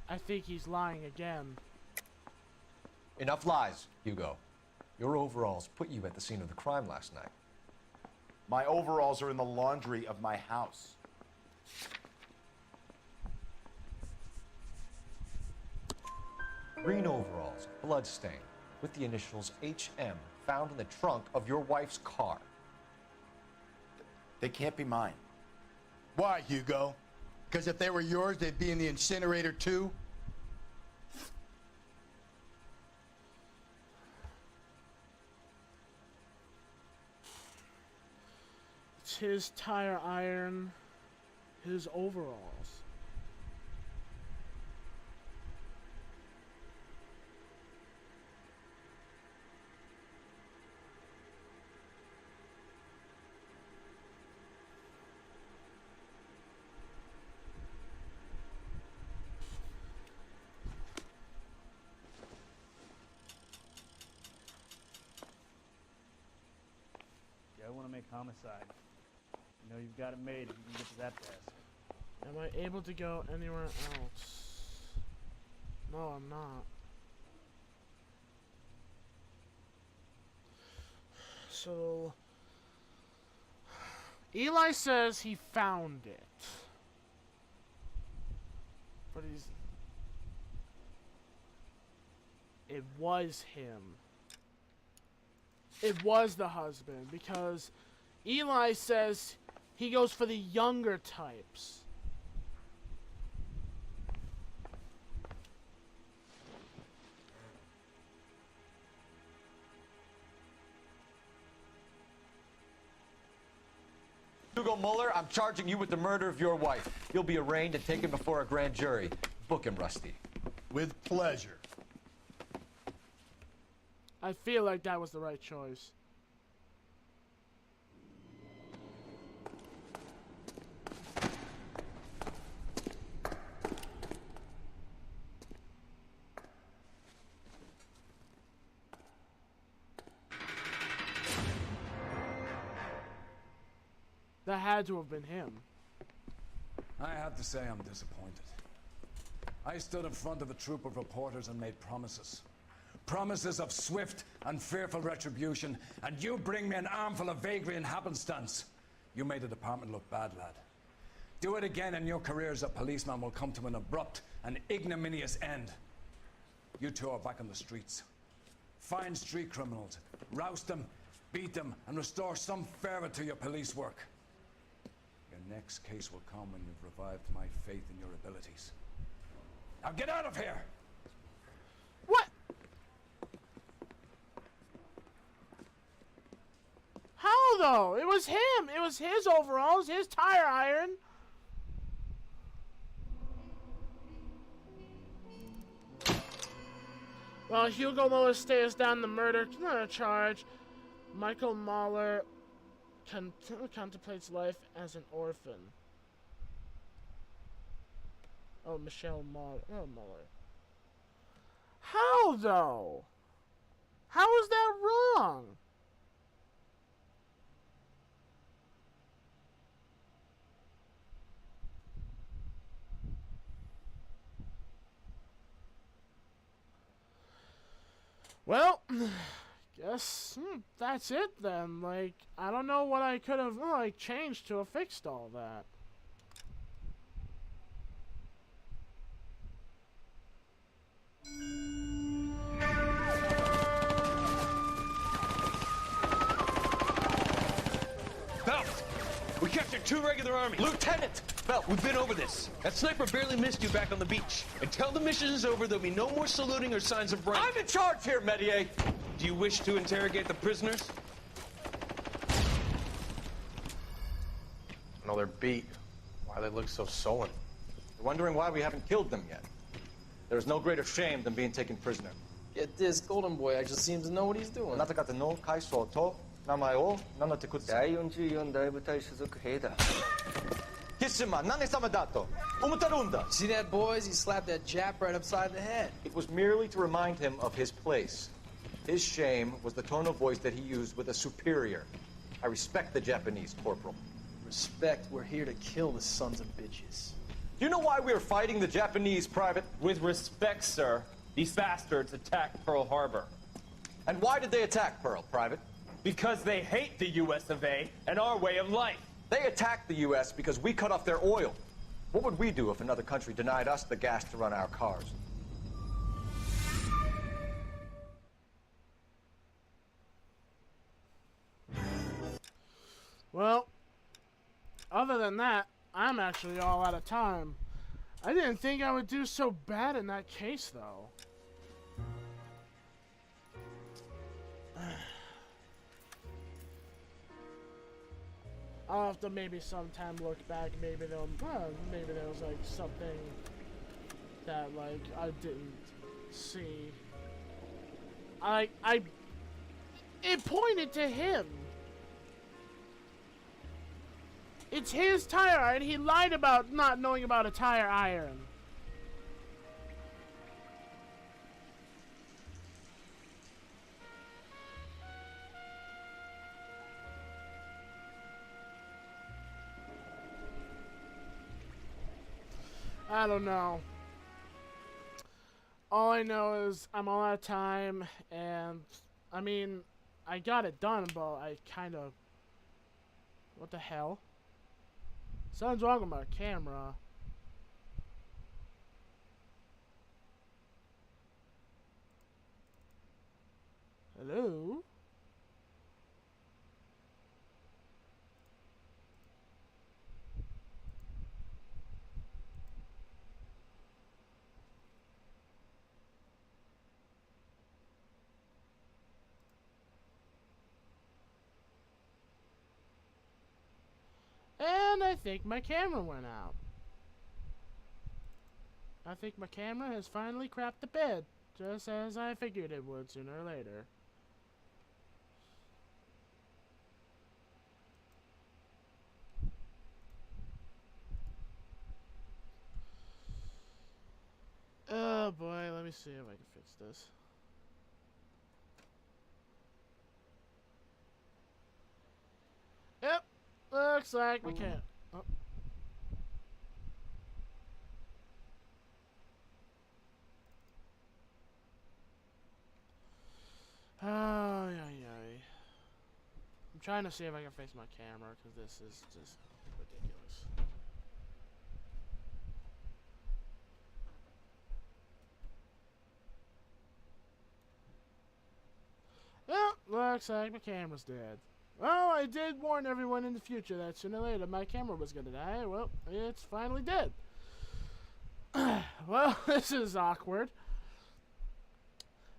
Speaker 1: I think he's lying again.
Speaker 3: Enough lies, Hugo. Your overalls put you at the scene of the crime last night.
Speaker 15: My overalls are in the laundry of my house.
Speaker 3: Green overalls, bloodstained, with the initials HM found in the trunk of your wife's car.
Speaker 15: They can't be mine.
Speaker 2: Why, Hugo? Because if they were yours, they'd be in the incinerator too?
Speaker 1: It's his tire iron, his overalls.
Speaker 4: I want to make homicide. You know you've got it made if you can get to that desk.
Speaker 1: Am I able to go anywhere else? No, I'm not. So Eli says he found it. But it was him. It was the husband, because Eli says he goes for the younger types.
Speaker 3: Hugo Mueller, I'm charging you with the murder of your wife. You'll be arraigned and taken before a grand jury. Book him, Rusty.
Speaker 2: With pleasure.
Speaker 1: I feel like that was the right choice. That had to have been him.
Speaker 6: I have to say I'm disappointed. I stood in front of a troop of reporters and made promises. Promises of swift and fearful retribution, and you bring me an armful of vagary and happenstance. You made the department look bad, lad. Do it again and your career as a policeman will come to an abrupt and ignominious end. You two are back on the streets. Find street criminals, roust them, beat them, and restore some fervor to your police work. Your next case will come when you've revived my faith in your abilities. Now get out of here!
Speaker 1: What? How though? It was him. It was his overalls, his tire iron. Well, Hugo Mueller stares down the murder charge. Michael Mueller contemplates life as an orphan. Oh, Michelle Mueller. Oh, Mueller. How though? How is that wrong? Well, guess that's it then. Like, I don't know what I could have like changed to have fixed all that.
Speaker 8: Phelps, we captured 2 regular army.
Speaker 3: Lieutenant!
Speaker 8: Phelps, we've been over this. That sniper barely missed you back on the beach. Until the mission is over, there'll be no more saluting or signs of rank.
Speaker 3: I'm in charge here, Medier!
Speaker 8: Do you wish to interrogate the prisoners?
Speaker 11: No, they're beat. Why they look so sullen?
Speaker 3: You're wondering why we haven't killed them yet. There's no greater shame than being taken prisoner.
Speaker 22: Get this, Golden Boy actually seems to know what he's doing.
Speaker 3: なた方の階層と名前を名乗ってください。
Speaker 22: 第44大部隊所属兵だ。
Speaker 3: キスマ、何様だと思ってるんだ。
Speaker 22: See that, boys? He slapped that Jap right upside the head.
Speaker 3: It was merely to remind him of his place. His shame was the tone of voice that he used with a superior. I respect the Japanese, Corporal.
Speaker 22: Respect, we're here to kill the sons of bitches.
Speaker 3: Do you know why we are fighting the Japanese, Private?
Speaker 8: With respect, sir, these bastards attacked Pearl Harbor.
Speaker 3: And why did they attack Pearl, Private?
Speaker 8: Because they hate the US of A and our way of life.
Speaker 3: They attacked the US because we cut off their oil. What would we do if another country denied us the gas to run our cars?
Speaker 1: Well, other than that, I'm actually all out of time. I didn't think I would do so bad in that case, though. I'll have to maybe sometime look back. Maybe there was like something that like I didn't see. It pointed to him. It's his tire iron. He lied about not knowing about a tire iron. I don't know. All I know is I'm all out of time, and I mean, I got it done, but I kind of... What the hell? Something's wrong with my camera. Hello? And I think my camera went out. I think my camera has finally crapped the bed, just as I figured it would sooner or later. Oh boy, let me see if I can fix this. Yep, looks like we can't. Oh. Oh, yeah. I'm trying to see if I can fix my camera, because this is just ridiculous. Well, looks like my camera's dead. Well, I did warn everyone in the future that sooner or later my camera was gonna die. Well, it's finally dead. Well, this is awkward.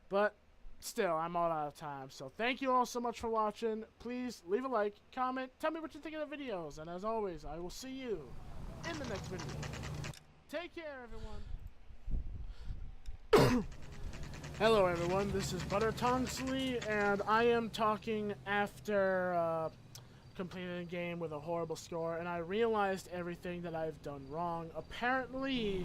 Speaker 1: But still, I'm all out of time. So thank you all so much for watching. Please leave a like, comment, tell me what you think of the videos. And as always, I will see you in the next video. Take care, everyone. Hello everyone, this is Butter Tonsley, and I am talking after completing a game with a horrible score, and I realized everything that I've done wrong. Apparently,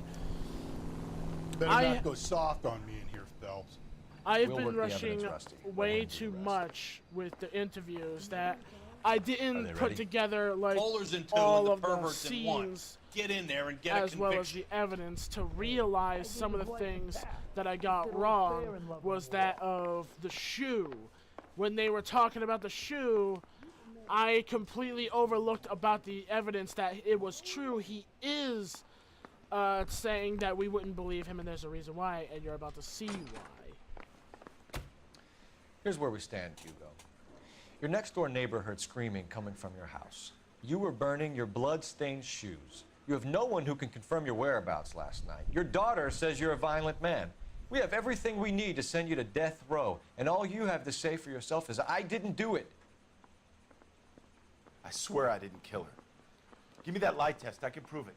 Speaker 2: Better not go soft on me in here, Phelps.
Speaker 1: I've been rushing way too much with the interviews that I didn't put together like all of the scenes.
Speaker 8: Get in there and get
Speaker 1: as well as the evidence to realize some of the things that I got wrong was that of the shoe. When they were talking about the shoe, I completely overlooked about the evidence that it was true. He is saying that we wouldn't believe him, and there's a reason why, and you're about to see why.
Speaker 3: Here's where we stand, Hugo. Your next-door neighbor heard screaming coming from your house. You were burning your blood-stained shoes. You have no one who can confirm your whereabouts last night. Your daughter says you're a violent man. We have everything we need to send you to death row, and all you have to say for yourself is, I didn't do it.
Speaker 15: I swear I didn't kill her. Give me that lie test. I can prove it.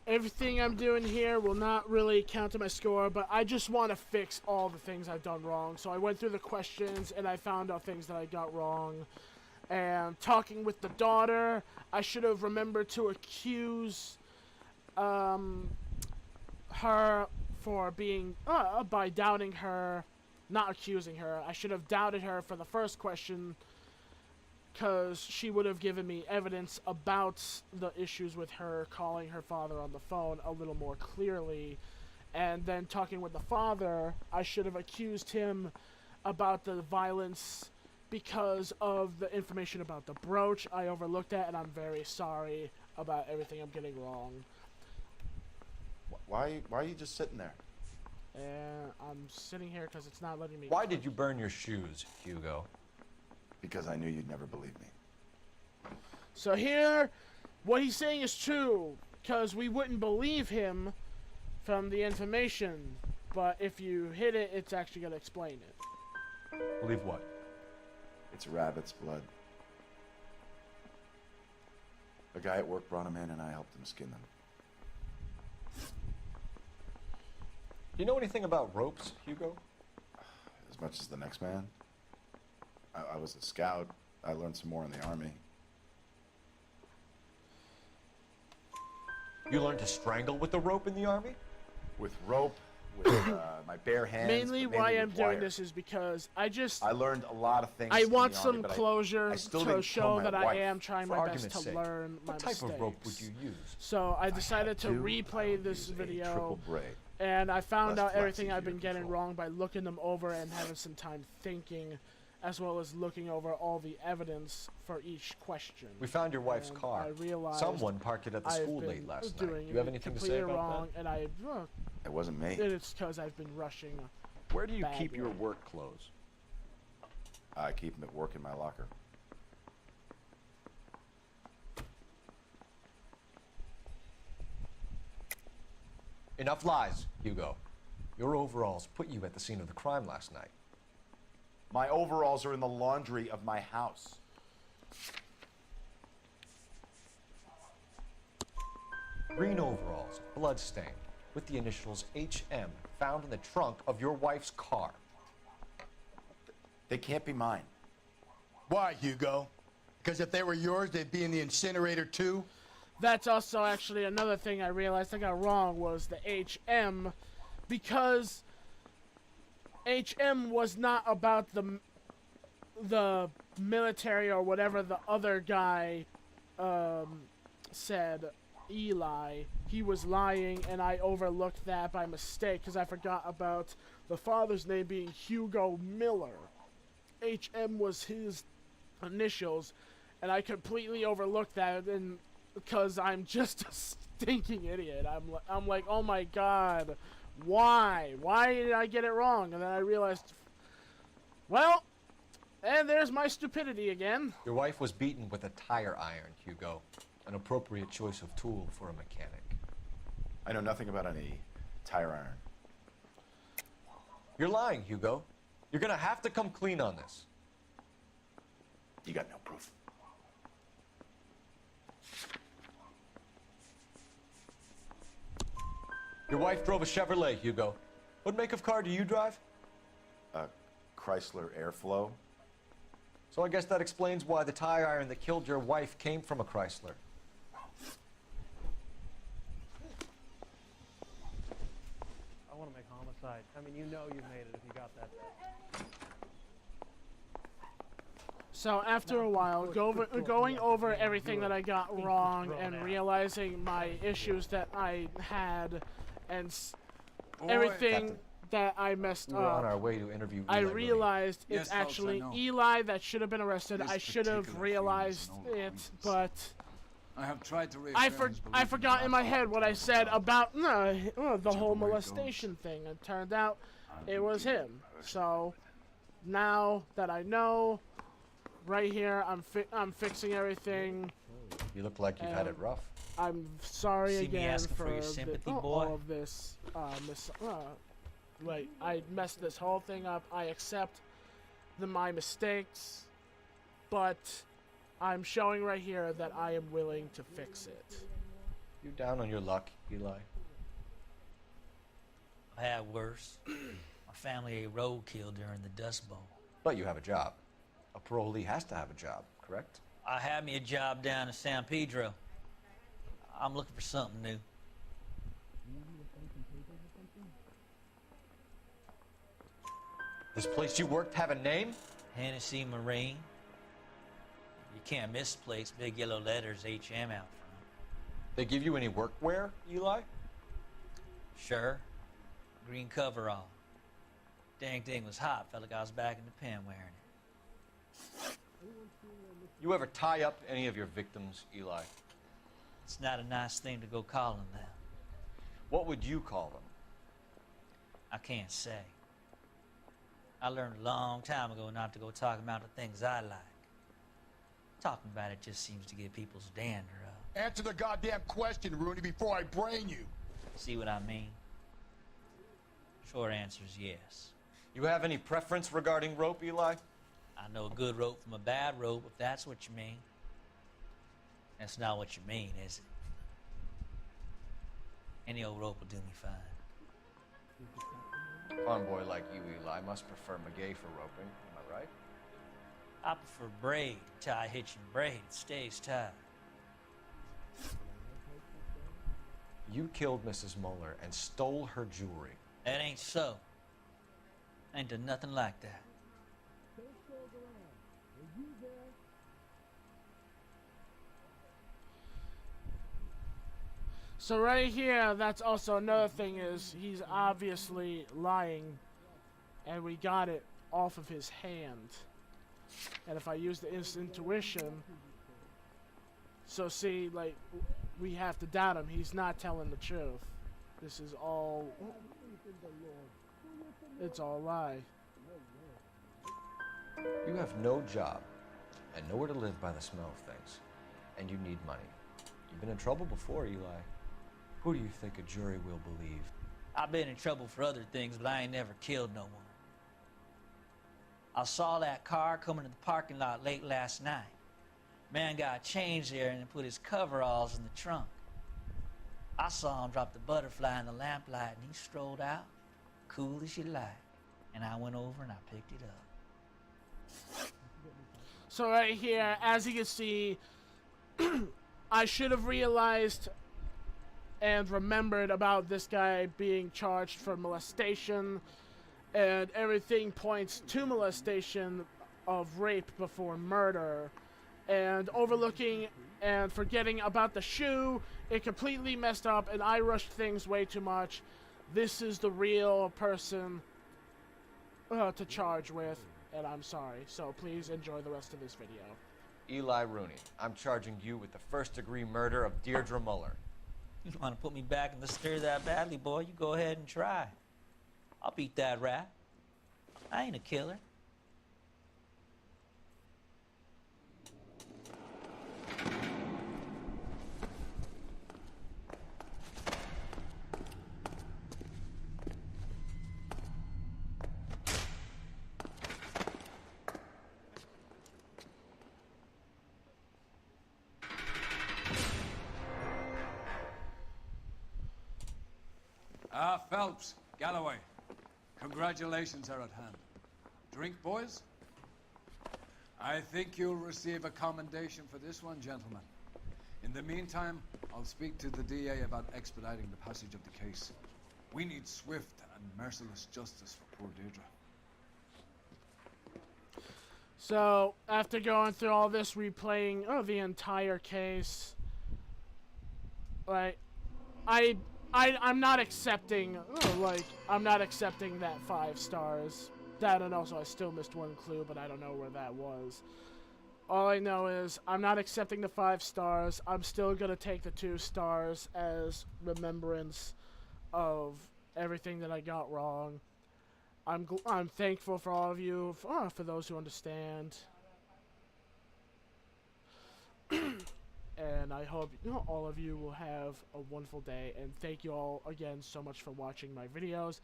Speaker 1: Everything I'm doing here will not really count to my score, but I just want to fix all the things I've done wrong. So I went through the questions, and I found out things that I got wrong. And talking with the daughter, I should have remembered to accuse her for being, by doubting her, not accusing her. I should have doubted her for the first question, because she would have given me evidence about the issues with her calling her father on the phone a little more clearly. And then talking with the father, I should have accused him about the violence because of the information about the brooch I overlooked that, and I'm very sorry about everything I'm getting wrong.
Speaker 15: Why are you just sitting there?
Speaker 1: And I'm sitting here because it's not letting me...
Speaker 3: Why did you burn your shoes, Hugo?
Speaker 15: Because I knew you'd never believe me.
Speaker 1: So here what he's saying is true, because we wouldn't believe him from the information, but if you hit it, it's actually going to explain it.
Speaker 3: Believe what?
Speaker 15: It's a rabbit's blood. A guy at work brought him in and I helped him skin them.
Speaker 3: Do you know anything about ropes, Hugo?
Speaker 15: As much as the next man. I was a scout. I learned some more in the army.
Speaker 3: You learned to strangle with the rope in the army?
Speaker 15: With rope, with my bare hands.
Speaker 1: Mainly
Speaker 15: but
Speaker 1: why
Speaker 15: mainly
Speaker 1: I'm
Speaker 15: with
Speaker 1: doing
Speaker 15: wire.
Speaker 1: this is because I
Speaker 15: learned a lot of things.
Speaker 1: I
Speaker 15: in
Speaker 1: want
Speaker 15: the
Speaker 1: some
Speaker 15: army, but
Speaker 1: closure
Speaker 15: I still
Speaker 1: to
Speaker 15: didn't
Speaker 1: show
Speaker 15: kill my
Speaker 1: that I
Speaker 15: wife.
Speaker 1: am trying
Speaker 3: For
Speaker 1: my best
Speaker 3: argument's
Speaker 1: to
Speaker 3: sake,
Speaker 1: learn my
Speaker 3: what type
Speaker 1: mistakes.
Speaker 3: of rope would you use?
Speaker 1: So I decided to
Speaker 15: I
Speaker 1: replay
Speaker 15: would
Speaker 1: this
Speaker 15: use a
Speaker 1: video,
Speaker 15: triple braid.
Speaker 1: and I found
Speaker 15: Less
Speaker 1: out everything
Speaker 15: flex,
Speaker 1: I've been
Speaker 15: easier to
Speaker 1: getting wrong by looking them over and having some time thinking, as well as looking over all the evidence for each question.
Speaker 3: We found your wife's
Speaker 1: And
Speaker 3: car.
Speaker 1: I realized
Speaker 3: Someone parked it at the
Speaker 1: I've
Speaker 3: school
Speaker 1: been
Speaker 3: late last
Speaker 1: doing
Speaker 3: night. Do you have anything to say
Speaker 1: completely
Speaker 3: about
Speaker 1: wrong,
Speaker 3: that?
Speaker 1: and I.
Speaker 15: It wasn't me.
Speaker 1: It's because I've been rushing.
Speaker 14: Where do you keep
Speaker 1: badly.
Speaker 14: your work clothes?
Speaker 15: I keep them at work in my locker.
Speaker 3: Enough lies, Hugo. Your overalls put you at the scene of the crime last night.
Speaker 15: My overalls are in the laundry of my house.
Speaker 3: Green overalls, bloodstained, with the initials HM, found in the trunk of your wife's car.
Speaker 15: They can't be mine.
Speaker 10: Why, Hugo? Because if they were yours, they'd be in the incinerator too?
Speaker 1: That's also actually another thing I realized I got wrong was the HM, because HM was not about the military or whatever the other guy said, Eli. He was lying, and I overlooked that by mistake because I forgot about the father's name being Hugo Miller. HM was his initials, and I completely overlooked that, and because I'm just a stinking idiot. I'm like, oh my god, why did I get it wrong? And then I realized, well, and there's my stupidity again.
Speaker 3: Your wife was beaten with a tire iron, Hugo. An appropriate choice of tool for a mechanic.
Speaker 15: I know nothing about any tire iron.
Speaker 3: You're lying, Hugo. You're gonna have to come clean on this.
Speaker 15: You got no proof.
Speaker 3: Your wife drove a Chevrolet, Hugo. What make of car do you drive?
Speaker 15: A Chrysler Airflow.
Speaker 3: So I guess that explains why the tire iron that killed your wife came from a Chrysler.
Speaker 18: I want to make homicide. I mean, you know you've made it if you got that bad.
Speaker 1: So after a while, going over everything that I got wrong and realizing my issues that I had and everything that I messed
Speaker 3: We were on our
Speaker 1: up,
Speaker 3: way to interview
Speaker 1: I
Speaker 3: Eli
Speaker 1: realized
Speaker 6: Yes,
Speaker 1: it's
Speaker 6: folks, I
Speaker 1: actually
Speaker 6: know.
Speaker 1: Eli that should have been arrested.
Speaker 6: This
Speaker 1: I should have
Speaker 6: particular
Speaker 1: realized
Speaker 6: field is an old
Speaker 1: it,
Speaker 6: acquaintance.
Speaker 1: but
Speaker 6: I have tried to
Speaker 1: I
Speaker 6: reassure his
Speaker 1: I
Speaker 6: belief
Speaker 1: forgot in my head what I said about the whole
Speaker 6: Whichever way it
Speaker 1: molestation thing. It turned out it was him. So now that I know, right here, I'm fixing everything.
Speaker 3: You look like you've had it rough.
Speaker 1: I'm sorry
Speaker 20: See me
Speaker 1: again
Speaker 20: asking for your
Speaker 1: the-
Speaker 20: sympathy,
Speaker 1: all
Speaker 20: boy?
Speaker 1: of this. Like I messed this whole thing up. I accept my mistakes, but I'm showing right here that I am willing to fix it.
Speaker 3: You down on your luck, Eli?
Speaker 20: I had worse. My family ate roadkill during the Dust Bowl.
Speaker 3: But you have a job. A parolee has to have a job, correct?
Speaker 20: I had me a job down in San Pedro. I'm looking for something new.
Speaker 3: This place you worked have a name?
Speaker 20: Hennessy Marine. You can't miss the place. Big yellow letters HM out front.
Speaker 3: They give you any workwear, Eli?
Speaker 20: Sure. Green coverall. Dang thing was hot. Felt like I was back in the pen wearing it.
Speaker 3: You ever tie up any of your victims, Eli?
Speaker 20: It's not a nice thing to go calling them.
Speaker 3: What would you call them?
Speaker 20: I can't say. I learned a long time ago not to go talking about the things I like. Talking about it just seems to get people's dander up.
Speaker 10: Answer the goddamn question, Rooney, before I brain you.
Speaker 20: See what I mean? Short answer is yes.
Speaker 3: You have any preference regarding rope, Eli?
Speaker 20: I know a good rope from a bad rope, if that's what you mean. That's not what you mean, is it? Any old rope will do me fine.
Speaker 3: Farm boy like you, Eli, must prefer McGay for roping. Am I right?
Speaker 20: I prefer braid, tie, hitch, and braid. It stays tied.
Speaker 3: You killed Mrs. Muller and stole her jewelry.
Speaker 20: That ain't so. I ain't done nothing like that.
Speaker 1: So right here, that's also another thing, is he's obviously lying, and we got it off of his hand. And if I use the instant intuition, so see, like, we have to doubt him. He's not telling the truth. This is all, it's all a lie.
Speaker 3: You have no job and nowhere to live by the smell of things, and you need money. You've been in trouble before, Eli. Who do you think a jury will believe?
Speaker 20: I've been in trouble for other things, but I ain't never killed no one. I saw that car coming to the parking lot late last night. Man got changed there and put his coveralls in the trunk. I saw him drop the butterfly in the lamplight, and he strolled out, cool as you like. And I went over and I picked it up.
Speaker 1: So right here, as you can see, I should have realized and remembered about this guy being charged for molestation, and everything points to molestation of rape before murder, and overlooking and forgetting about the shoe. It completely messed up, and I rushed things way too much. This is the real person to charge with, and I'm sorry. So please enjoy the rest of this video.
Speaker 3: Eli Rooney, I'm charging you with the first-degree murder of Deirdre Muller.
Speaker 20: You want to put me back in the stir that badly, boy? You go ahead and try. I'll beat that rap. I ain't a killer.
Speaker 6: Phelps, Galloway, congratulations are at hand. Drink, boys? I think you'll receive a commendation for this one, gentlemen. In the meantime, I'll speak to the DA about expediting the passage of the case. We need swift and merciless justice for poor Deirdre.
Speaker 1: So, after going through all this, replaying the entire case, like, I'm not accepting, I'm not accepting that 5 stars. That, and also I still missed one clue, but I don't know where that was. All I know is I'm not accepting the 5 stars. I'm still gonna take the 2 stars as remembrance of everything that I got wrong. I'm thankful for all of you, for those who understand. And I hope all of you will have a wonderful day. And thank you all again so much for watching my videos.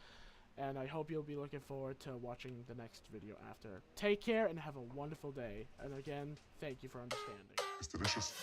Speaker 1: And I hope you'll be looking forward to watching the next video after. Take care and have a wonderful day. And again, thank you for understanding.
Speaker 13: It's delicious.